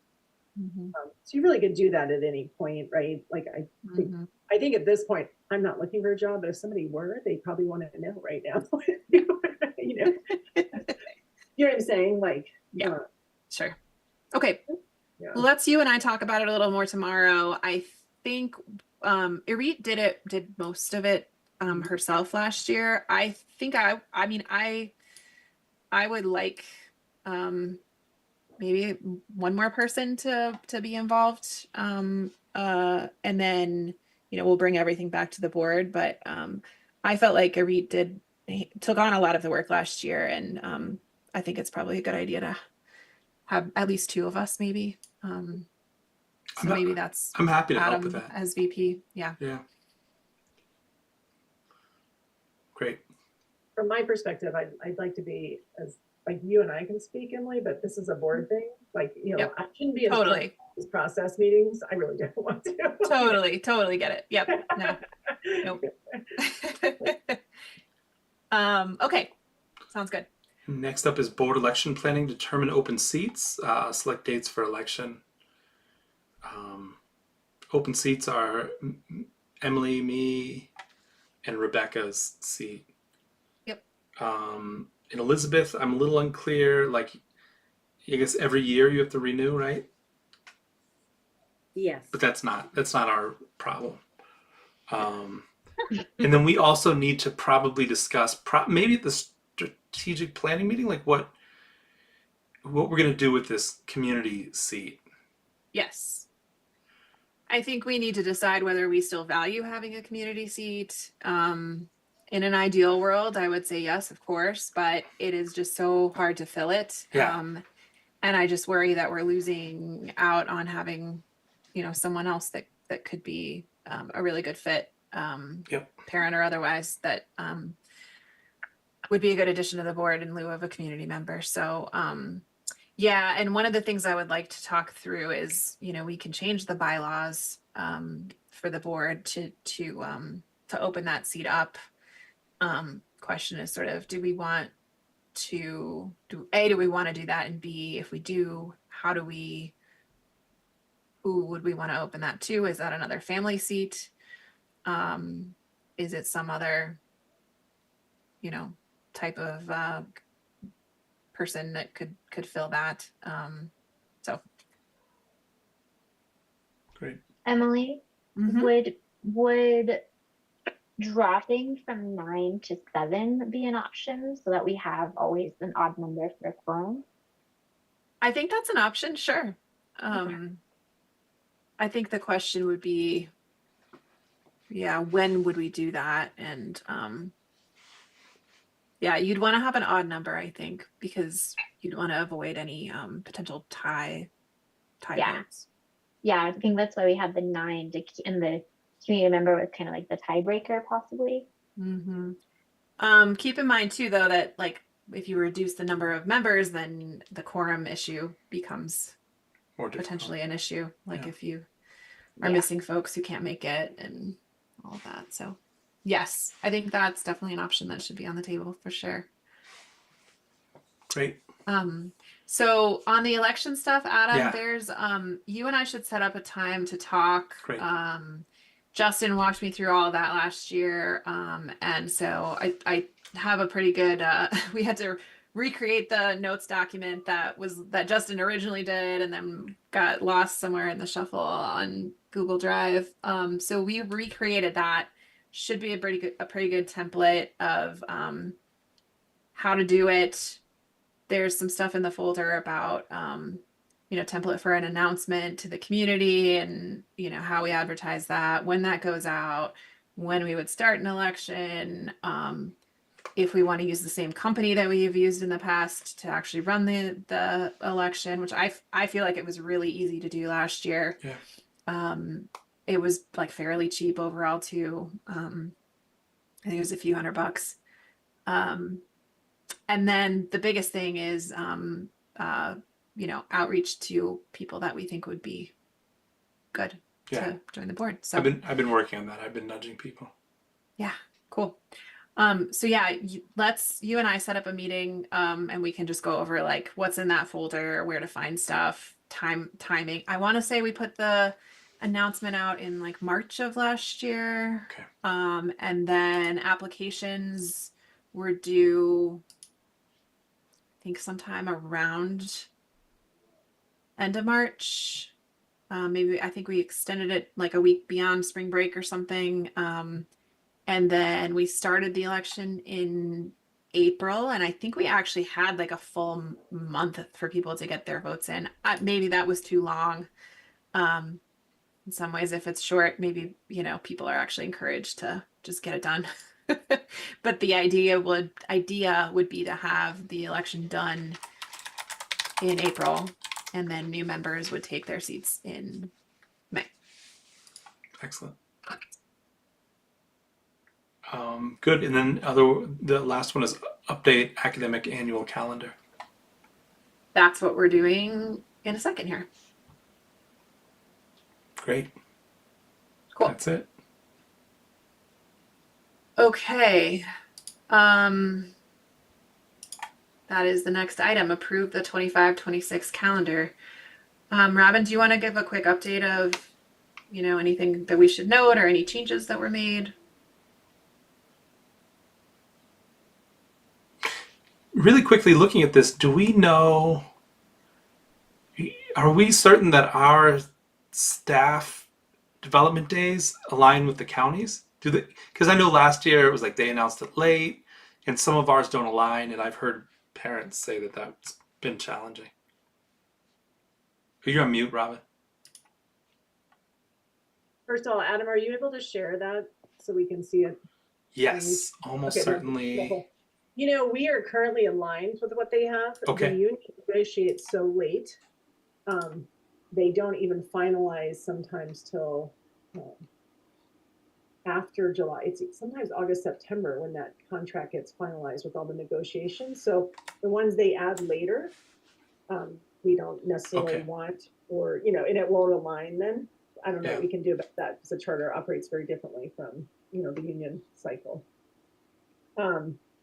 So you really could do that at any point, right? Like I think at this point, I'm not looking for a job, but if somebody were, they probably want to know right now. You know what I'm saying? Like, Yeah. Sure. Okay. Yeah. Well, let's you and I talk about it a little more tomorrow. I think Irit did most of it herself last year. I think I mean I would like maybe one more person to be involved. And then we'll bring everything back to the board. But I felt like Irit took on a lot of the work last year, and I think it's probably a good idea to have at least two of us, maybe. So maybe that's I'm happy to help Adam with that. as VP. Yeah. Yeah. Great. From my perspective, I'd like to be as like you and I can speak, Emily, but this is a board thing. Like, Yep. I shouldn't be as Totally. these process meetings. I really don't want to. Totally get it. Yep. No. Nope. Okay. Sounds good. Next up is board election planning. Determine open seats. Select dates for election. Open seats are Emily, me, and Rebecca's seat. Yep. And Elizabeth, I'm a little unclear. Like, I guess every year you have to renew, right? Yes. But that's not our problem. And then we also need to probably discuss maybe at the strategic planning meeting, like what we're going to do with this community seat. Yes. I think we need to decide whether we still value having a community seat. In an ideal world, I would say yes, of course, but it is just so hard to fill it. Yeah. And I just worry that we're losing out on having, someone else that could be a really good fit, parent or otherwise, that would be a good addition to the board in lieu of a community member. So yeah, and one of the things I would like to talk through is, we can change the bylaws for the board to open that seat up. Question is sort of, do we want to do we want to do that, and B, if we do, who would we want to open that to? Is that another family seat? Is it some other, type of person that could fill that? So Great. Emily, would dropping from 9 to 7 be an option so that we have always an odd number for a quorum? I think that's an option, sure. I think the question would be, when would we do that? And you'd want to have an odd number, I think, because you'd want to avoid any potential tie votes. Yeah, I think that's why we have the 9 and the community member was kind of like the tiebreaker, possibly. Keep in mind too, though, that like if you reduce the number of members, then the quorum issue becomes More difficult. potentially an issue. Like Yeah. if you are Yeah. missing folks who can't make it and all of that. So yes, I think that's definitely an option that should be on the table for sure. Great. So on the election stuff, Adam, Yeah. there's you and I should set up a time to talk. Great. Justin walked me through all of that last year. And so I have a pretty good we had to recreate the notes document that Justin originally did and then got lost somewhere in the shuffle on Google Drive. So we recreated that. Should be a pretty good template of how to do it. There's some stuff in the folder about, template for an announcement to the community and, how we advertise that, when that goes out, when we would start an election, if we want to use the same company that we've used in the past to actually run the election, which I feel like it was really easy to do last year. Yeah. It was like fairly cheap overall too. I think it was a few $100. And then the biggest thing is, outreach to people that we think would be good to join the board. So I've been working on that. I've been nudging people. Yeah, cool. So yeah, you and I set up a meeting, and we can just go over like what's in that folder, where to find stuff, timing. I want to say we put the announcement out in like March of last year. Okay. And then applications were due, I think sometime around end of March. Maybe I think we extended it like a week beyond spring break or something. And then we started the election in April, and I think we actually had like a full month for people to get their votes in. Maybe that was too long. In some ways, if it's short, maybe, people are actually encouraged to just get it done. But the idea would be to have the election done in April, and then new members would take their seats in May. Excellent. Good. And then the last one is update academic annual calendar. That's what we're doing in a second here. Great. Cool. That's it. Okay. That is the next item. Approve the 25-26 calendar. Robin, do you want to give a quick update of, anything that we should note or any changes that were made? Really quickly looking at this, are we certain that our staff development days align with the counties? Because I know last year it was like they announced it late and some of ours don't align, and I've heard parents say that that's been challenging. Are you on mute, Robin? First of all, Adam, are you able to share that so we can see it? Yes, almost Okay, certainly. wonderful. We are currently aligned with what they have. Okay. The union negotiates so late. They don't even finalize sometimes till after July. It's sometimes August, September when that contract gets finalized with all the negotiations. So the ones they add later, we don't necessarily want, or, and it won't align then. I don't know what we can do about that because the charter operates very differently from, the union cycle.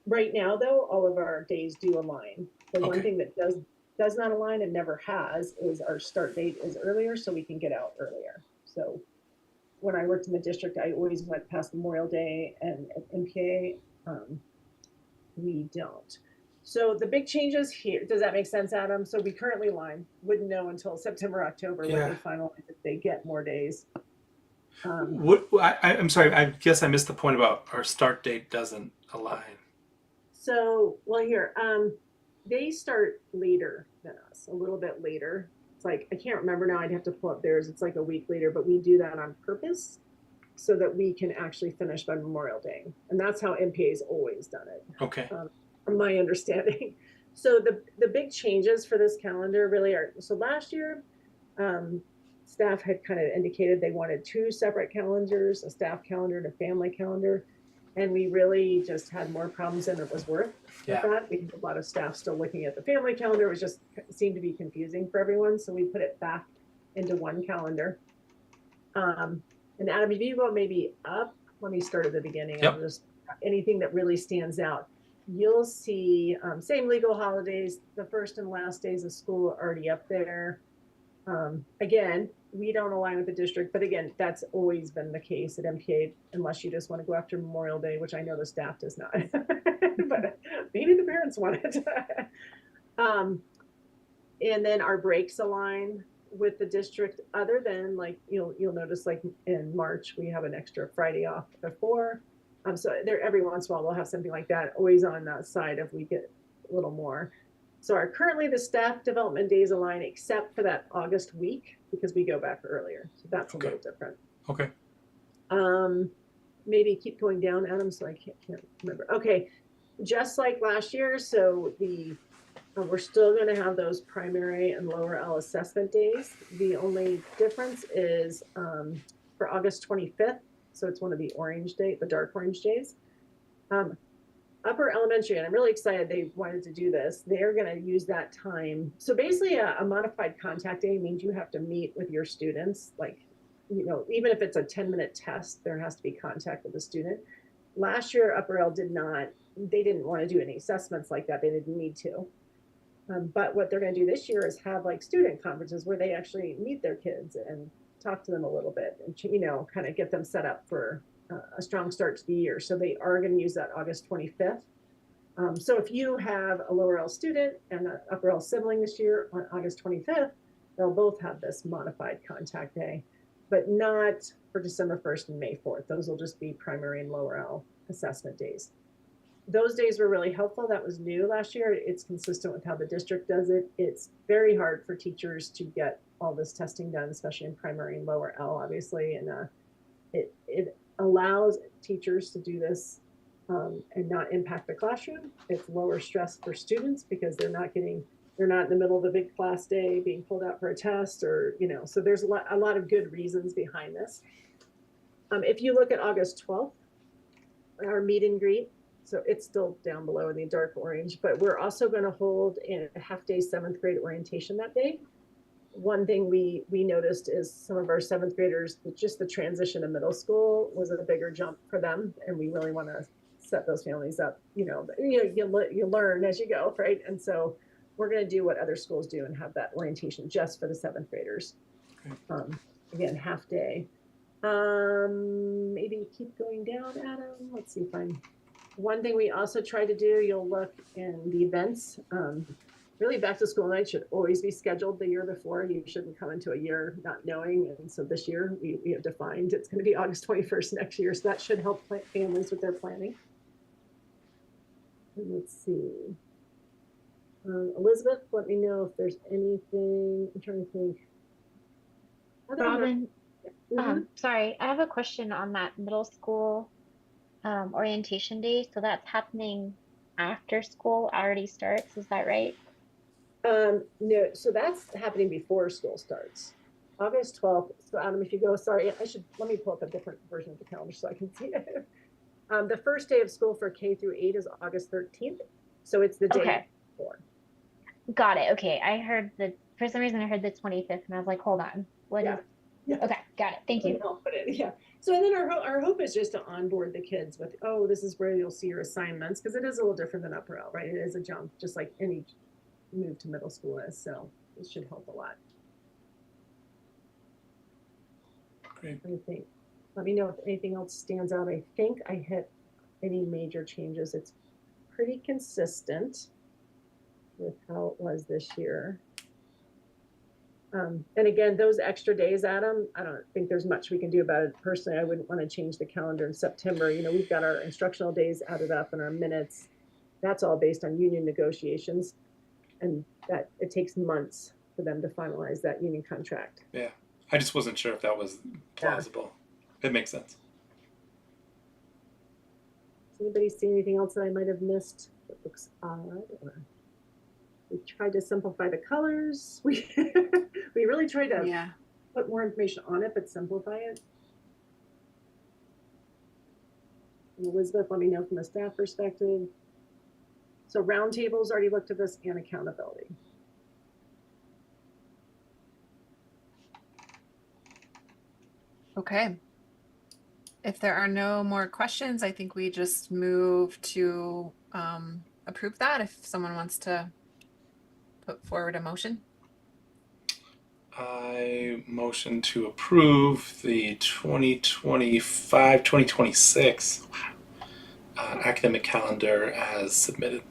Right now, though, all of our days do align. The one thing that does not align and never has is our start date is earlier, so we can get out earlier. So when I worked in the district, I always went past Memorial Day, and at MPA, we don't. So the big changes here, does that make sense, Adam? So we currently align, wouldn't know until September, October when they finalize if they get more days. I'm sorry, I guess I missed the point about our start date doesn't align. So, well, here, they start later than us, a little bit later. It's like, I can't remember now, I'd have to pull up theirs. It's like a week later, but we do that on purpose so that we can actually finish by Memorial Day. And that's how MPA's always done it. Okay. From my understanding. So the big changes for this calendar really are, so last year, staff had kind of indicated they wanted two separate calendars, a staff calendar and a family calendar. And we really just had more problems than it was worth Yeah. with that. We had a lot of staff still looking at the family calendar. It was just seemed to be confusing for everyone. So we put it back into one calendar. And Adam, if you go maybe up, let me start at the beginning. Yep. I'll just anything that really stands out. You'll see same legal holidays, the first and last days of school are already up there. Again, we don't align with the district, but again, that's always been the case at MPA, unless you just want to go after Memorial Day, which I know the staff does not, but maybe the parents want it. And then our breaks align with the district, other than like, you'll notice like in March, we have an extra Friday off before. So there, every once in a while, we'll have something like that, always on that side if we get a little more. So our currently the staff development days align except for that August week because we go back earlier. So that's Okay. a little different. Okay. Maybe keep going down, Adam, so I can't remember. Okay, just like last year, so we're still going to have those primary and lower L assessment days. The only difference is for August 25th, so it's one of the orange day, the dark orange days. Upper elementary, and I'm really excited they wanted to do this. They're going to use that time. So basically a modified contact day means you have to meet with your students. Like, even if it's a 10-minute test, there has to be contact with the student. Last year, Upper L they didn't want to do any assessments like that. They didn't need to. But what they're going to do this year is have like student conferences where they actually meet their kids and talk to them a little bit and, kind of get them set up for a strong start to the year. So they are going to use that August 25th. So if you have a lower L student and an upper L sibling this year on August 25th, they'll both have this modified contact day, but not for December 1st and May 4th. Those will just be primary and lower L assessment days. Those days were really helpful. That was new last year. It's consistent with how the district does it. It's very hard for teachers to get all this testing done, especially in primary and lower L, obviously. And it allows teachers to do this and not impact the classroom. It's lower stress for students because they're not in the middle of a big class day being pulled out for a test or, so there's a lot of good reasons behind this. If you look at August 12th, our meet and greet, so it's still down below in the dark orange, but we're also going to hold a half-day 7th grade orientation that day. One thing we noticed is some of our 7th graders, just the transition to middle school was a bigger jump for them, and we really want to set those families up. You learn as you go, right? And so we're going to do what other schools do and have that orientation just for the 7th graders. Okay. Again, half day. Maybe keep going down, Adam. Let's see if one thing we also try to do, you'll look in the events, really back to school night should always be scheduled the year before. You shouldn't come into a year not knowing. And so this year we have defined it's going to be August 21st next year. So that should help families with their planning. And let's see. Elizabeth, let me know if there's anything. I'm trying to think. Robin, sorry, I have a question on that middle school orientation day. So that's happening after school already starts, is that right? No, so that's happening before school starts. August 12th. So Adam, if you go, sorry, let me pull up a different version of the calendar so I can see it. The first day of school for K through 8 is August 13th. So it's the day before. Got it. Okay. For some reason I heard the 25th and I was like, hold on. What is? Yeah. Okay. Got it. Thank you. Yeah. So and then our hope is just to onboard the kids with, this is where you'll see your assignments, because it is a little different than upper L, right? It is a jump, just like any move to middle school is. So it should help a lot. Great. I think. Let me know if anything else stands out. I think I hit any major changes. It's pretty consistent with how it was this year. And again, those extra days, Adam, I don't think there's much we can do about it. Personally, I wouldn't want to change the calendar in September. We've got our instructional days added up and our minutes. That's all based on union negotiations. And that it takes months for them to finalize that union contract. Yeah. I just wasn't sure if that was plausible. Yeah. It makes sense. Does anybody see anything else that I might have missed that looks odd? Or we tried to simplify the colors. We really tried to put more information on it, but simplify it. And Elizabeth, let me know from a staff perspective. So roundtables, already looked at this, and accountability. Okay. If there are no more questions, I think we just move to approve that if someone wants to put forward a motion. I motion to approve the 2025-2026 academic calendar as submitted.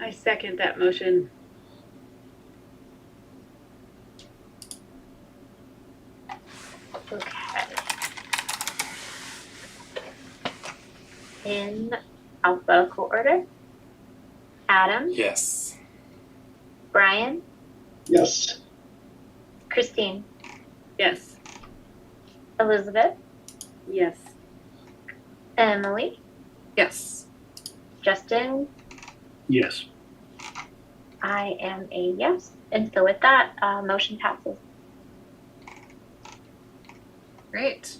I second that motion. Okay. In alphabetical order, Adam, Yes. Brian, Yes. Christine, Yes. Elizabeth, Yes. Emily, Yes. Justin. Yes. I am a yes. And so with that, motion passes. Great.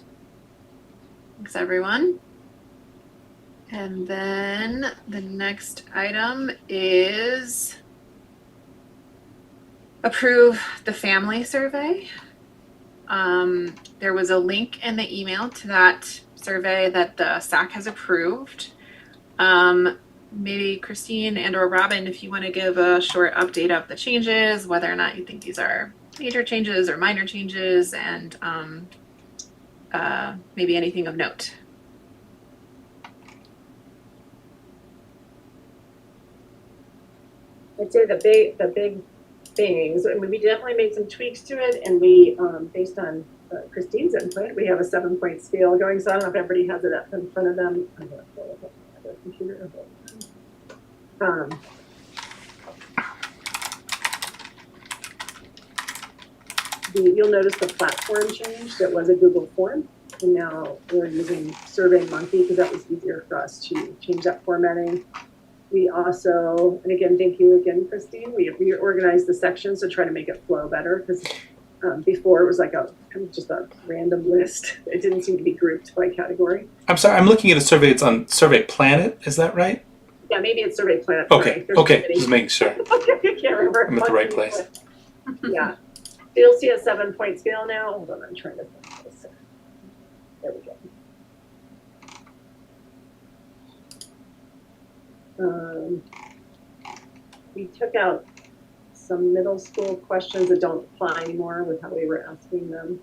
Thanks, everyone. And then the next item is approve the family survey. There was a link in the email to that survey that the SAC has approved. Maybe Christine and or Robin, if you want to give a short update of the changes, whether or not you think these are major changes or minor changes, and maybe anything of note. I'd say the big things, I mean, we definitely made some tweaks to it, and we, based on Christine's input, we have a 7-point scale going, so I don't know if everybody has it up in front of them. I'm gonna pull it up on the computer. You'll notice the platform change. That was a Google form, and now we're using SurveyMonkey because that was easier for us to change that formatting. We also, and again, thank you again, Christine. We reorganized the sections to try to make it flow better, because before it was like a kind of just a random list. It didn't seem to be grouped by category. I'm sorry, I'm looking at a survey. It's on Survey Planet. Is that right? Yeah, maybe it's Survey Planet. Okay. Okay. Just making sure. Okay, I can't remember. I'm at the right place. Yeah. So you'll see a 7-point scale now. Hold on, I'm trying to find this. There we go. We took out some middle school questions that don't apply anymore with how we were asking them.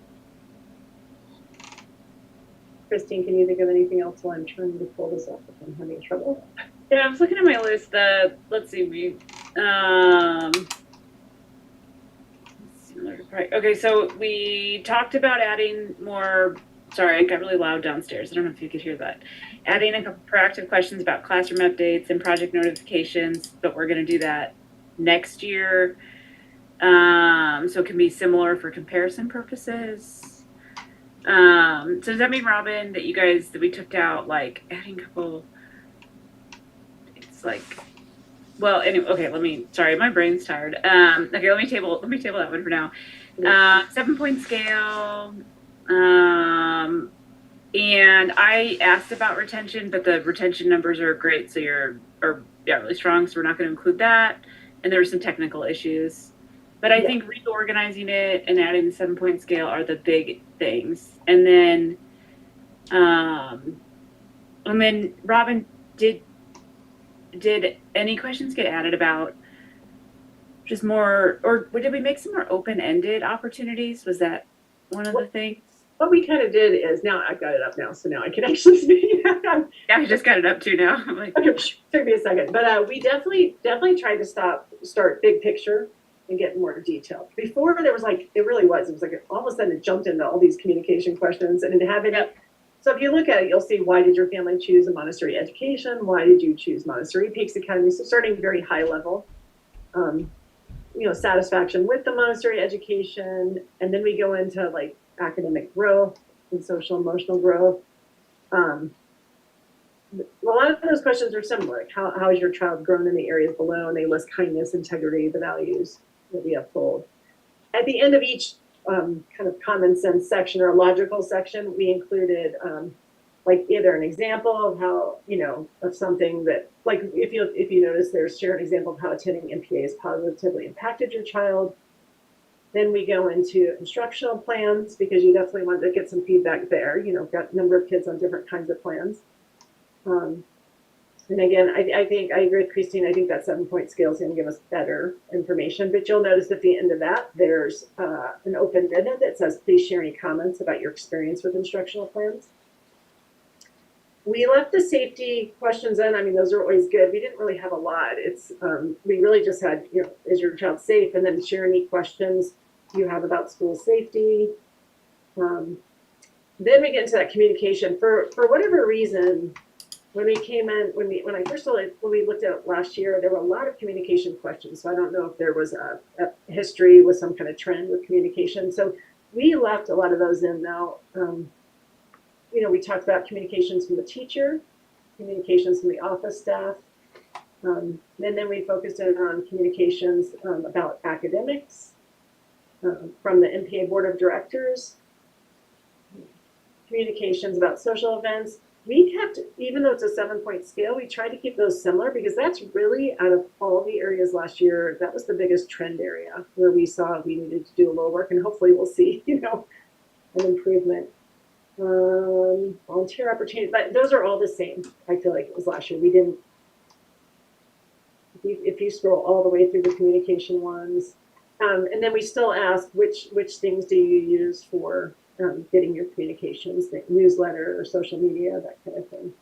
Christine, can you think of anything else while I'm trying to pull this up if I'm having trouble? Yeah, I was looking at my list. Let's see, okay, so we talked about adding more. Sorry, it got really loud downstairs. I don't know if you could hear that. Adding a couple proactive questions about classroom updates and project notifications, but we're going to do that next year. So it can be similar for comparison purposes. So does that mean, Robin, that we took out like adding a couple? It's like, well, anyway, okay. Sorry, my brain's tired. Okay, let me table that one for now. 7-point scale. And I asked about retention, but the retention numbers are great. So really strong. So we're not going to include that. And there were some technical issues, but I think reorganizing it and adding the 7-point scale are the big things. And then Robin, did any questions get added about just more, or did we make some more open-ended opportunities? Was that one of the things? What we kind of did is, now I've got it up now, so now I can actually speak. Yeah, I just got it up too now. I'm like, okay, took me a second, but we definitely tried to start big picture and get more detailed. Before there was like, it was like all of a sudden it jumped into all these communication questions, and it had any. So if you look at it, you'll see, why did your family choose a Montessori education? Why did you choose Montessori Peaks Academy? So starting very high level, satisfaction with the Montessori education, and then we go into like academic growth and social emotional growth. A lot of those questions are similar. Like how has your child grown in the areas below? And they list kindness, integrity, the values that we uphold. At the end of each kind of common sense section or logical section, we included like either an example of how, of something that, like if you notice, there's share an example of how attending MPA has positively impacted your child. Then we go into instructional plans, because you definitely want to get some feedback there. Got a number of kids on different kinds of plans. And again, I think I agree with Christine. I think that 7-point scale is going to give us better information. But you'll notice at the end of that, there's an open-ended that says, please share any comments about your experience with instructional plans. We left the safety questions in. I mean, those are always good. We didn't really have a lot. It's we really just had, is your child safe? And then share any questions you have about school safety. Then we get into that communication. For whatever reason, when we came in, when we looked at it last year, there were a lot of communication questions. So I don't know if there was a history with some kind of trend with communication. So we left a lot of those in now. We talked about communications from the teacher, communications from the office staff, and then we focused in on communications about academics, from the MPA board of directors, communications about social events. We kept, even though it's a 7-point scale, we tried to keep those similar, because that's really, out of all the areas last year, that was the biggest trend area where we saw we needed to do a little work, and hopefully we'll see, an improvement. Volunteer opportunity, but those are all the same. I feel like it was last year. We didn't, if you scroll all the way through the communication ones, and then we still ask which things do you use for getting your communications, the newsletter or social media, that kind of thing.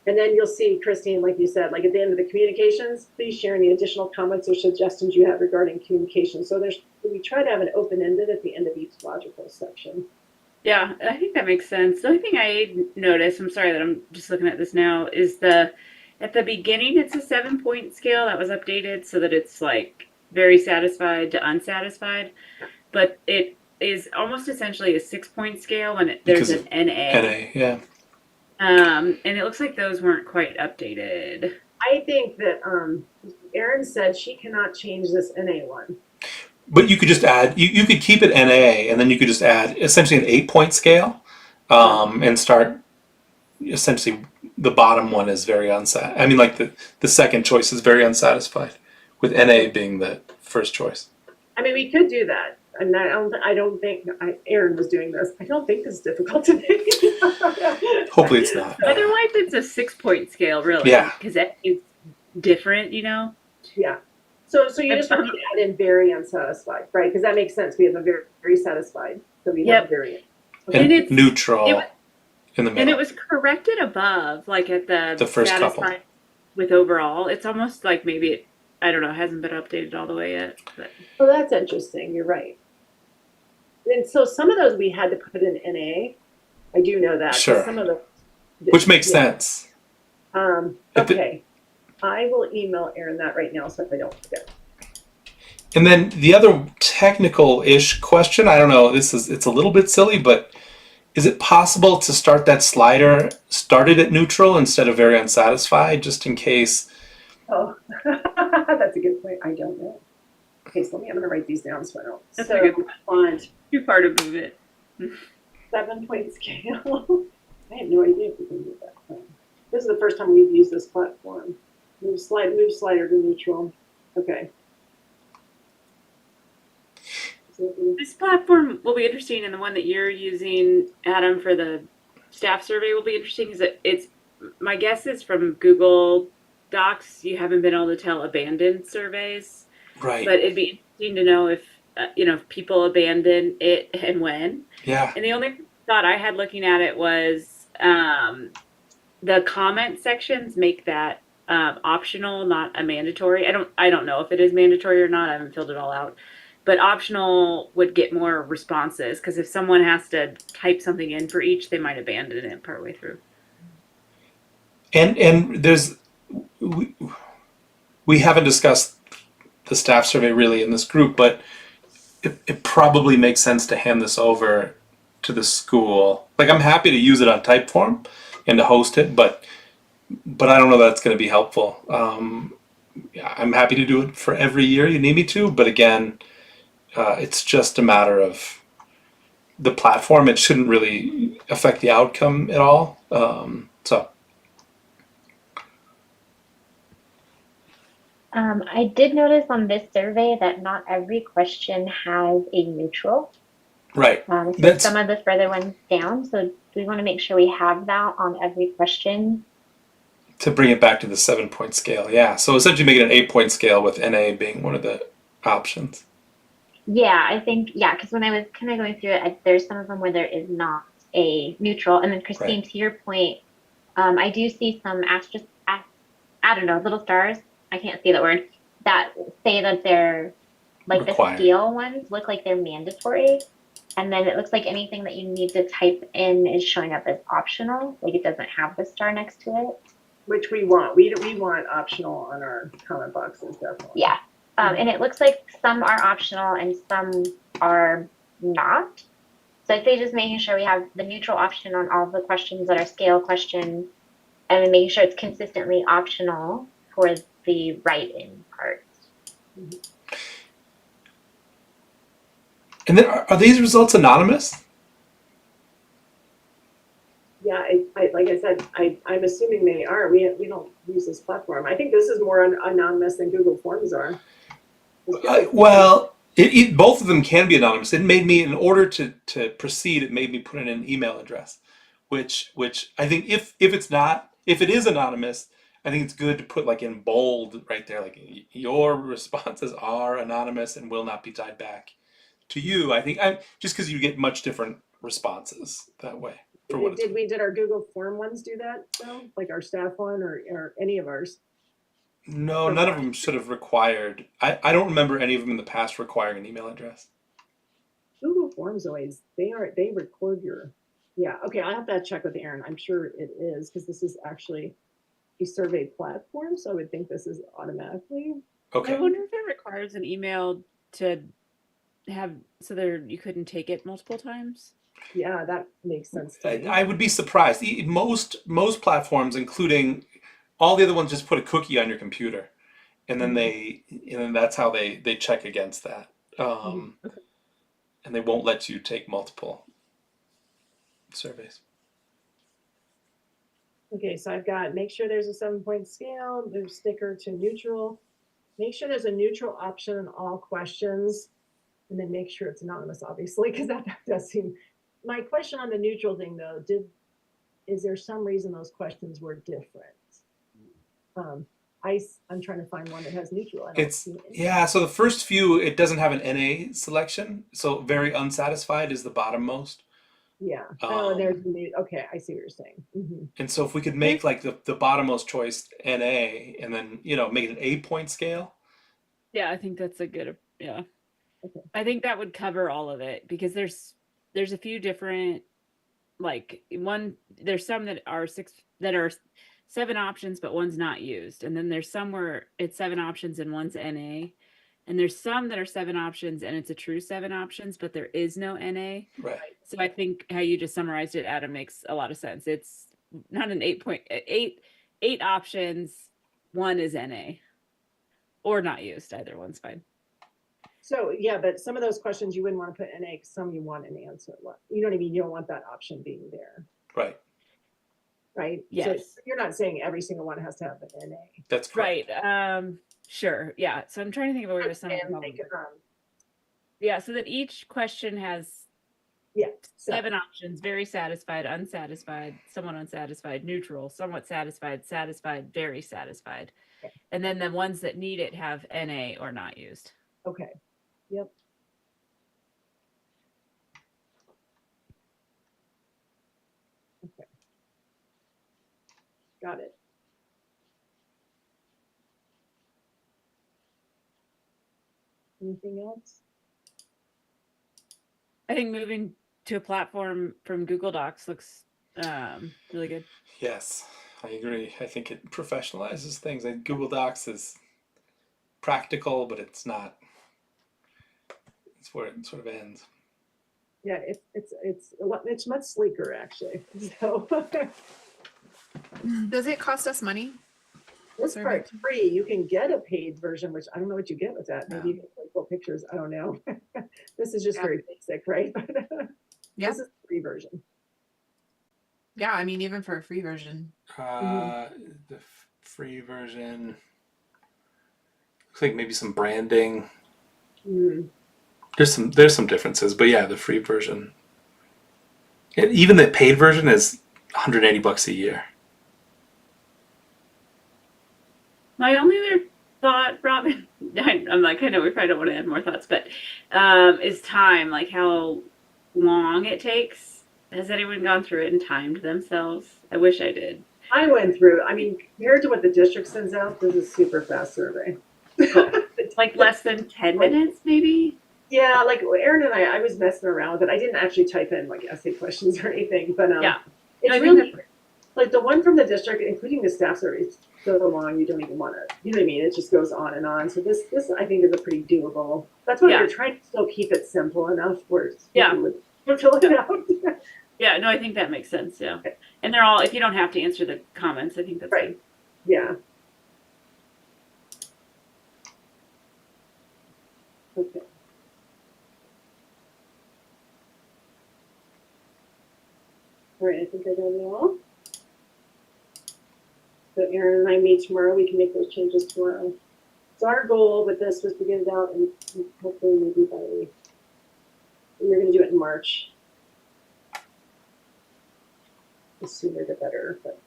And then you'll see, Christine, like you said, like at the end of the communications, please share any additional comments or suggestions you have regarding communication. So we try to have an open-ended at the end of each logical section. Yeah, I think that makes sense. The only thing I noticed, I'm sorry that I'm just looking at this now, is at the beginning it's a 7-point scale that was updated so that it's like very satisfied to unsatisfied, but it is almost essentially a 6-point scale when there's an NA. NA, yeah. And it looks like those weren't quite updated. I think that Erin said she cannot change this NA one. But you could just add, you could keep it NA, and then you could just add essentially an 8-point scale, and start essentially the bottom one is very unsatisfied. I mean, like the second choice is very unsatisfied, with NA being the first choice. I mean, we could do that. And I don't think Erin was doing this. I don't think it's difficult to do. Hopefully it's not. Otherwise, it's a 6-point scale, really. Yeah. Because that is different, Yeah. So you just want to add in very unsatisfied, right? Because that makes sense. We have a very, very satisfied. So we have a very. And it's neutral in the middle. And it was corrected above, like at the first satisfied couple. With overall. It's almost like maybe it, I don't know, hasn't been updated all the way yet. But. Oh, that's interesting. You're right. And so some of those we had to put in NA. I do know that. Sure. Some of the. Which makes sense. Okay. I will email Erin that right now so I don't forget. And then the other technical-ish question, I don't know, it's a little bit silly, but is it possible to start that slider started at neutral instead of very unsatisfied, just in case? Oh, that's a good point. I don't know. Okay, so I'm going to write these down so I don't. That's a good font. Too far to move it. 7-point scale. I have no idea if we can do that. This is the first time we've used this platform. Move slider to neutral. Okay. This platform will be interesting, and the one that you're using, Adam, for the staff survey will be interesting. Is that it's my guess is from Google Docs, you haven't been able to tell abandoned surveys, Right. but it'd be interesting to know if if people abandon it and when. Yeah. And the only thought I had looking at it was the comment sections make that optional, not a mandatory. I don't know if it is mandatory or not. I haven't filled it all out. But optional would get more responses, because if someone has to type something in for each, they might abandon it partway through. And there's we haven't discussed the staff survey really in this group, but it probably makes sense to hand this over to the school. Like, I'm happy to use it on Typeform and to host it, but I don't know that's going to be helpful. I'm happy to do it for every year you need me to, but again, It's just a matter of the platform. It shouldn't really affect the outcome at all. So I did notice on this survey that not every question has a neutral. right. So That's some of the further ones down. So we want to make sure we have that on every question. to bring it back to the 7-point scale. Yeah. So essentially make it an 8-point scale with NA being one of the options. Yeah, I think, yeah, because when I was kind of going through it, there's some of them where there is not a neutral. And then Christine, Right. to your point, I do see some I don't know, little stars. I can't see that word that say that they're like the Required. scale ones look like they're mandatory. And then it looks like anything that you need to type in is showing up as optional, like it doesn't have the star next to it. Which we want. We want optional on our comment boxes, definitely. Yeah. And it looks like some are optional and some are not. So I'd say just making sure we have the neutral option on all of the questions that are scale questions, and then making sure it's consistently optional for the write-in part. And then are these results anonymous? Yeah, I like I said, I'm assuming they are. We don't use this platform. I think this is more anonymous than Google Forms are. Well, both of them can be anonymous. It made me, in order to proceed, it made me put in an email address, which I think if it is anonymous, I think it's good to put like in bold right there, like your responses are anonymous and will not be tied back to you. I think just because you get much different responses that way. For what it's worth. Did our Google Form ones do that though? Like our staff one or any of ours? No, none of them should have required. I don't remember any of them in the past requiring an email address. Google Forms always they record your okay. I'll have to check with Aaron. I'm sure it is because this is actually a survey platform, so I would think this is automatically. Okay. I wonder if it requires an email to have so there you couldn't take it multiple times. Yeah, that makes sense to me. I would be surprised. Most platforms, including all the other ones, just put a cookie on your computer, and then that's how they check against that. And they won't let you take multiple surveys. Okay, so I've got make sure there's a 7-point scale, move sticker to neutral. Make sure there's a neutral option in all questions, and then make sure it's anonymous, obviously, because that does seem. My question on the neutral thing though, is there some reason those questions were different? I'm trying to find one that has neutral. So the first few, it doesn't have an NA selection, so very unsatisfied is the bottommost. Yeah. There's okay. I see what you're saying. And so if we could make like the bottommost choice NA, and then make it an 8-point scale. Yeah, I think that's a good. Yeah. Okay. I think that would cover all of it because there's a few different there's some that are 7 options but one's not used, and then there's some where it's 7 options and one's NA, and there's some that are 7 options and it's a true 7 options but there is no NA. Right. So I think how you just summarized it, Adam, makes a lot of sense. It's not an 8 options, one is NA or not used. Either one's fine. So yeah, but some of those questions you wouldn't want to put NA, some you want an answer. You know what I mean? You don't want that option being there. Right. Right? Yes. So you're not saying every single one has to have an NA. That's correct. Right. Sure. Yeah. So I'm trying to think of a way to sum it up. Yeah. So that each question has 7 options: very satisfied, unsatisfied, somewhat unsatisfied, neutral, somewhat satisfied, satisfied, very satisfied. Okay. And then the ones that need it have NA or not used. Okay. Yep. Okay. Got it. Anything else? I think moving to a platform from Google Docs looks really good. Yes, I agree. I think it professionalizes things. And Google Docs is practical, but it's not. It's where it sort of ends. Yeah, it's much sleeker actually. So Does it cost us money? This survey part's too. free. You can get a paid version, which I don't know what you get with that. Maybe Yeah. you get really cool pictures. I don't know. This is just Yeah. very basic, right? Yeah. This is the free version. Yeah, I mean, even for a free version. The free version looks like maybe some branding. Mm. There's some differences, but yeah, the free version. And even the paid version is $180 a year. My only other thought, Robin, I'm like, I know we probably don't want to add more thoughts, but is time, like how long it takes. Has anyone gone through it and timed themselves? I wish I did. I went through, I mean, compared to what the district sends out, this is super fast survey. Cool. Like less than 10 minutes, maybe? Yeah, like Erin and I was messing around with it. I didn't actually type in like essay questions or anything, but Yeah. it's I think really like the one from the district, including the staff survey, is so long you don't even want to. You know what I mean? It just goes on and on. So this I think is a pretty doable. That's why Yeah. we're trying to still keep it simple enough where Yeah. people would fill it out. Yeah, no, I think that makes sense. Yeah. And they're all, if you don't have to answer the comments, I think that's Right. good. Yeah. Okay. All right, I think I got it all. So Erin and I meet tomorrow. We can make those changes tomorrow. So our goal with this was to get it out and hopefully maybe by, we're going to do it in March. The sooner the better. But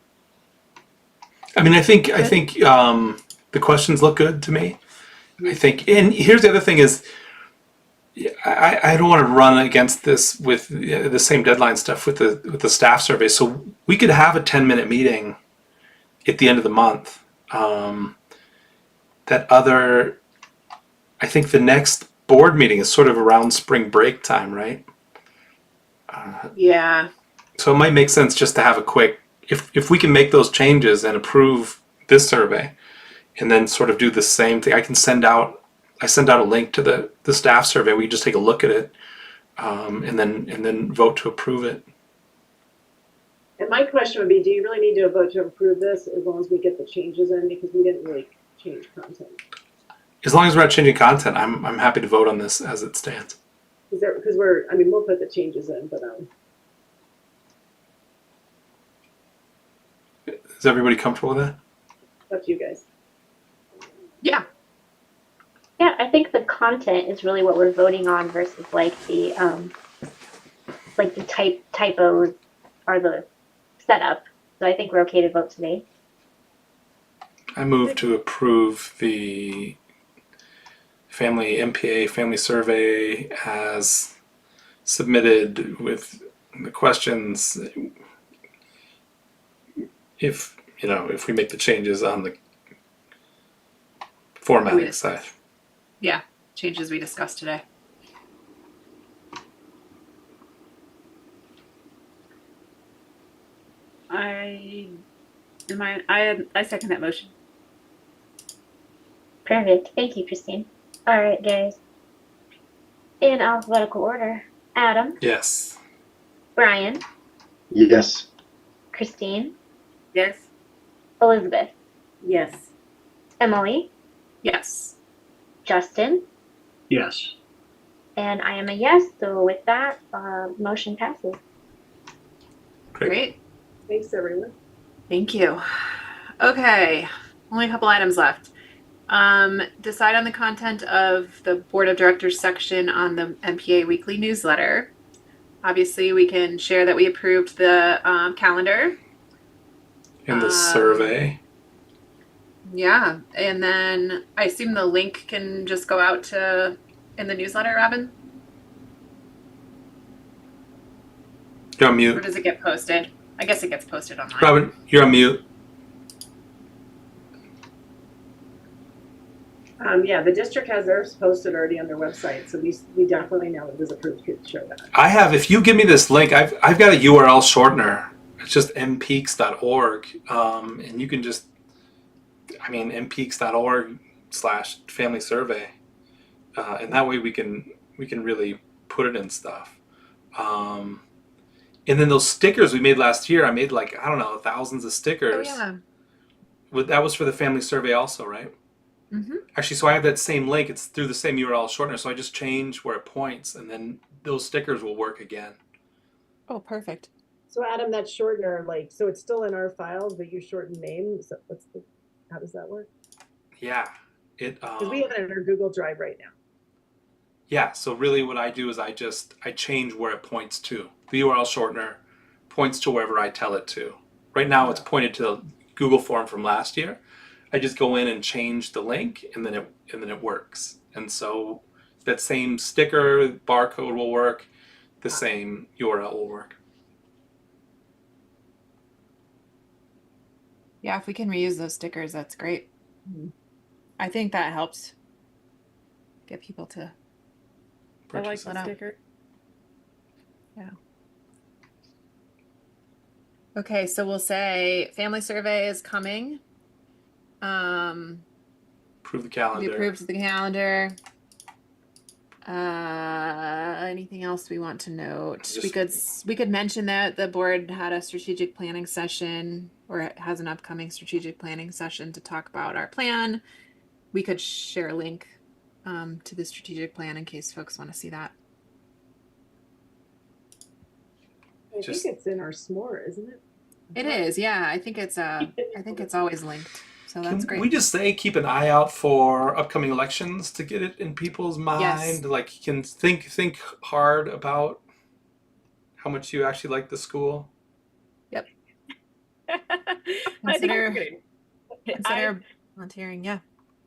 I mean, I think the questions look good to me. I think, and here's the other thing is, I don't want to run against this with the same deadline stuff with the staff survey. So we could have a 10-minute meeting at the end of the month. I think the next board meeting is sort of around spring break time, right? Yeah. So it might make sense just to have a quick, if we can make those changes and approve this survey, and then sort of do the same thing. I send out a link to the staff survey. We just take a look at it, and then vote to approve it. and my question would be, do you really need to vote to approve this as long as we get the changes in, because we didn't really change content? As long as we're not changing content, I'm happy to vote on this as it stands. Because we'll put the changes in, but Is everybody comfortable with that? up to you guys. Yeah. Yeah, I think the content is really what we're voting on versus like the typos or the setup. So I think we're okay to vote today. I move to approve the MPA family survey as submitted with the questions. If we make the changes on the formatting side. Yeah. Changes we discussed today. I second that motion. Perfect. Thank you, Christine. All right, guys. In alphabetical order, Adam, Yes. Brian, Yes. Christine, Yes. Elizabeth, Yes. Emily, Yes. Justin, Yes. and I am a yes. So with that, motion passes. Great. Thanks, everyone. Thank you. Okay. Only a couple items left. Decide on the content of the Board of Directors section on the MPA weekly newsletter. Obviously, we can share that we approved the calendar. And the survey. Yeah. And then I assume the link can just go out in the newsletter, Robin? You're on Or mute. does it get posted? I guess it gets posted online. Robin, you're on mute. Yeah, the district has theirs posted already on their website, so we definitely know it was approved to show that. If you give me this link, I've got a URL shortener. It's just mpeaks.org. And you can just, mpeaks.org/family survey. And that way we can really put it in stuff. And then those stickers we made last year, I made thousands of stickers. Oh, yeah. That was for the family survey also, right? Mm-hmm. Actually, so I have that same link. It's through the same URL shortener. So I just change where it points, and then those stickers will work again. Oh, perfect. So Adam, that shortener, like, so it's still in our files, but you shorten names. So how does that work? Yeah. It Because we have it in our Google Drive right now. yeah, so really what I do is I change where it points to. The URL shortener points to wherever I tell it to. Right now it's pointed to the Google form from last year. I just go in and change the link, and then it works. And so that same sticker barcode will work, the same URL will work. Yeah, if we can reuse those stickers, that's great. I think that helps get people to I like Purchase the it. let out. sticker. Okay, so we'll say family survey is coming. Approve the We calendar. approved the calendar. Anything else we want to note? We could mention that the board had a strategic planning session, or it has an upcoming strategic planning session to talk about our plan. We could share a link to the strategic plan in case folks want to see that. I Just- think it's in our s'more, isn't it? It is, yeah. I think it's always linked. So that's Can great. we just say keep an eye out for upcoming elections to get it in people's mind? Yes. Like you can think hard about how much you actually like the school. Yep. I think Consider it's good. consider volunteering, yeah.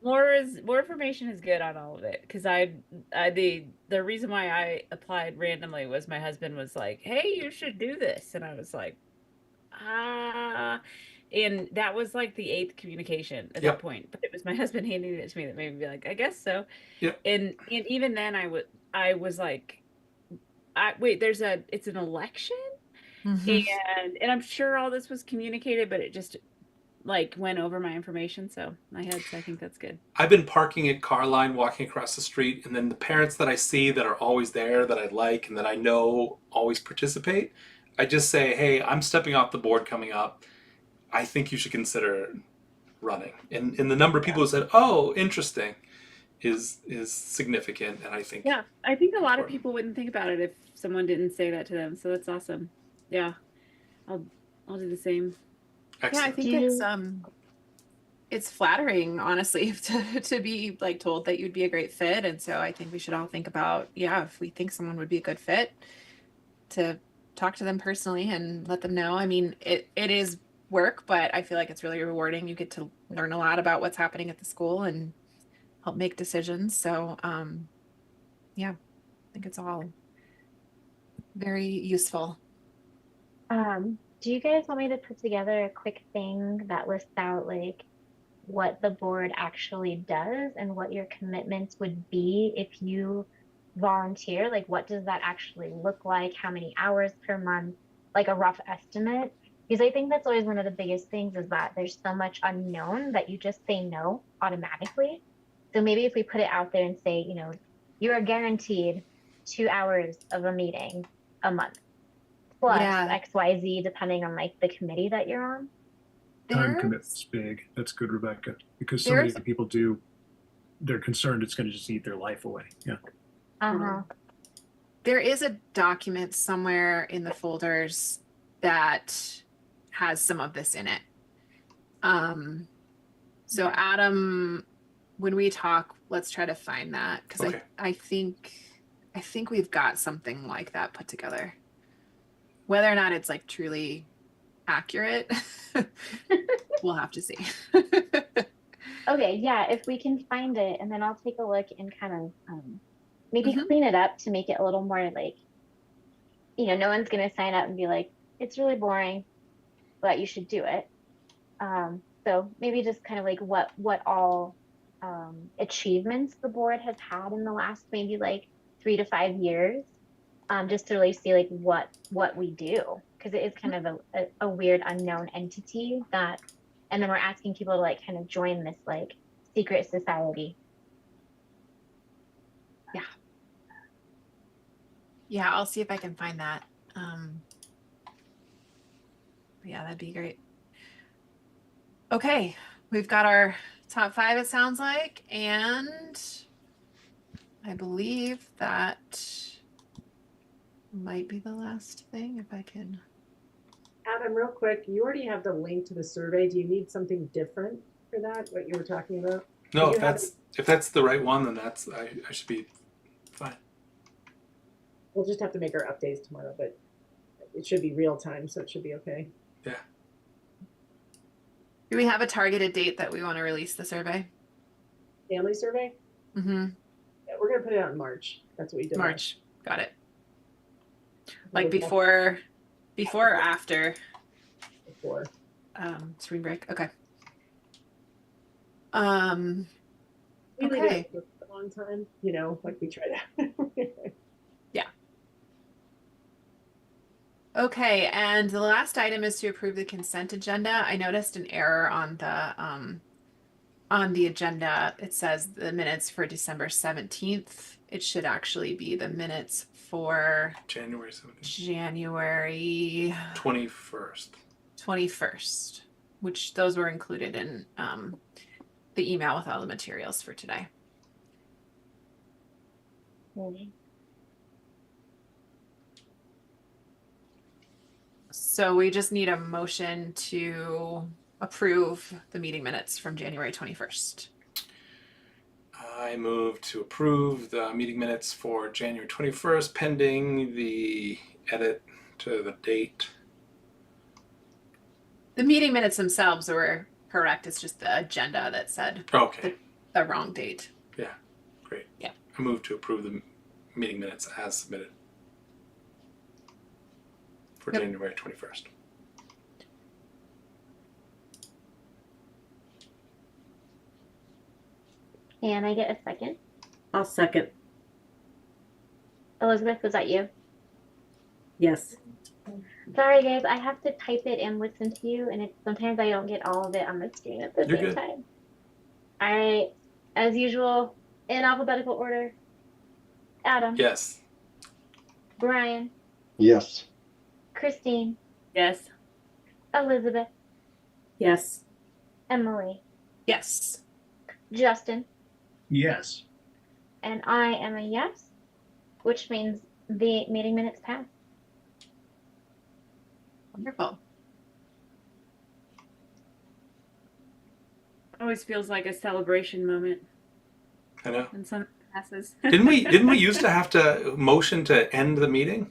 More information is good on all of it, because the reason why I applied randomly was my husband was like, "Hey, you should do this," and I was like, and that was like the 8th communication at Yep. that point. But it was my husband handing it to me that made me be like, "I guess so." Yep. And even then, I was like, wait, it's an election, Mhm. and I'm sure all this was communicated, but it just like went over my information, so I think that's good. I've been parking at Carline, walking across the street, and then the parents that I see that are always there, that I like, and that I know always participate, I just say, "Hey, I'm stepping off the board coming up. I think you should consider running." And the number of people who said, "Oh, interesting," is significant, and I think Yeah, I think a lot of important. people wouldn't think about it if someone didn't say that to them, so that's awesome. Yeah, I'll do the same. Yeah, I Excellent. think it's flattering, honestly, to be like told that you'd be a great fit. And so I think we should all think about, yeah, if we think someone would be a good fit, to talk to them personally and let them know. I mean, it is work, but I feel like it's really rewarding. You get to learn a lot about what's happening at the school and help make decisions. So yeah, I think it's all very useful. Do you guys want me to put together a quick thing that lists out like what the board actually does and what your commitments would be if you volunteer? Like, what does that actually look like? How many hours per month? Like a rough estimate? Because I think that's always one of the biggest things is that there's so much unknown that you just say no automatically. So maybe if we put it out there and say, you know, you are guaranteed 2 hours of a meeting a month plus Yeah. XYZ depending on like the committee that you're on. Time commitment's big. That's good, Rebecca, because so There's- many people they're concerned it's going to just eat their life away. Yeah. Uh-huh. There is a document somewhere in the folders that has some of this in it. So Adam, when we talk, let's try to find that, because Okay. I think we've got something like that put together. Whether or not it's like truly accurate, we'll have to see. Okay, yeah, if we can find it, and then I'll take a look and kind of maybe Mhm. clean it up to make it a little more like, you know, no one's gonna sign up and be like, it's really boring, but you should do it. So maybe just kind of like what all achievements the board has had in the last maybe like 3 to 5 years, just to really see like what we do, because it is kind of a weird unknown entity that, and then we're asking people to like kind of join this like secret society. Yeah, I'll see if I can find that. Yeah, that'd be great. Okay, we've got our top 5, it sounds like, and I believe that might be the last thing, if I can. Adam, real quick, you already have the link to the survey. Do you need something different for that, what you were talking about? No, You if have that's the right one, then I should be fine. We'll just have to make our updates tomorrow, but it should be real time, so it should be okay. Yeah. Do we have a targeted date that we want to release the survey? Family survey? Mm-hmm. Yeah, we're gonna put it out in March. That's what we did. March. Got it. last- Like before or after Before. spring break. Okay. We leave Okay. it for a long time, you know, like we try to. Okay, and the last item is to approve the consent agenda. I noticed an error on the agenda. It says the minutes for December 17th. It should actually be the minutes for January 17th. January 21st, which those were included in the email with all the materials for today. So we just need a motion to approve the meeting minutes from January 21st. I move to approve the meeting minutes for January 21st, pending the edit to the date. The meeting minutes themselves were correct. It's just the agenda that said Okay, the wrong date. great. Yeah. I move to approve the meeting minutes as submitted for Yep. January 21st. Can I get a second? I'll second. Elizabeth, was that you? Yes. Sorry, guys, I have to type it and listen to you, and sometimes I don't get all of it on the screen at the You're same good. time. All right, as usual, in alphabetical order. Adam, Yes. Brian, Yes. Christine, Yes. Elizabeth, Yes. Emily, Yes. Justin, Yes. and I am a yes, which means the meeting minutes pass. Wonderful. Always feels like a celebration moment I know. when something passes. Didn't we used to have to motion to end the meeting?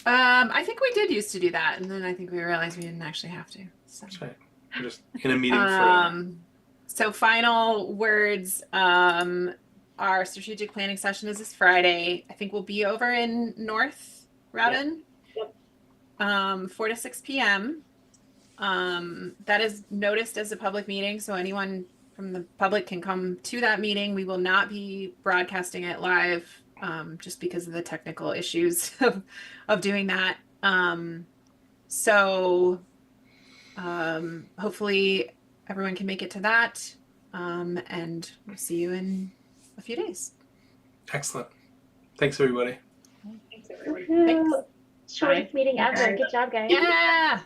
I think we did used to do that, and then I think we realized we didn't actually have to. So. That's right. We're just in a meeting for So final words, our strategic planning session is this Friday. I think we'll be over in North Roughton. Yep. 4 to 6 p.m. That is noticed as a public meeting, so anyone from the public can come to that meeting. We will not be broadcasting it live, just because of the technical issues of doing that. Hopefully everyone can make it to that. And we'll see you in a few days. excellent. Thanks, everybody. Thanks, everyone. Woohoo! Shortest meeting ever. Okay. Good job, guys. Yeah.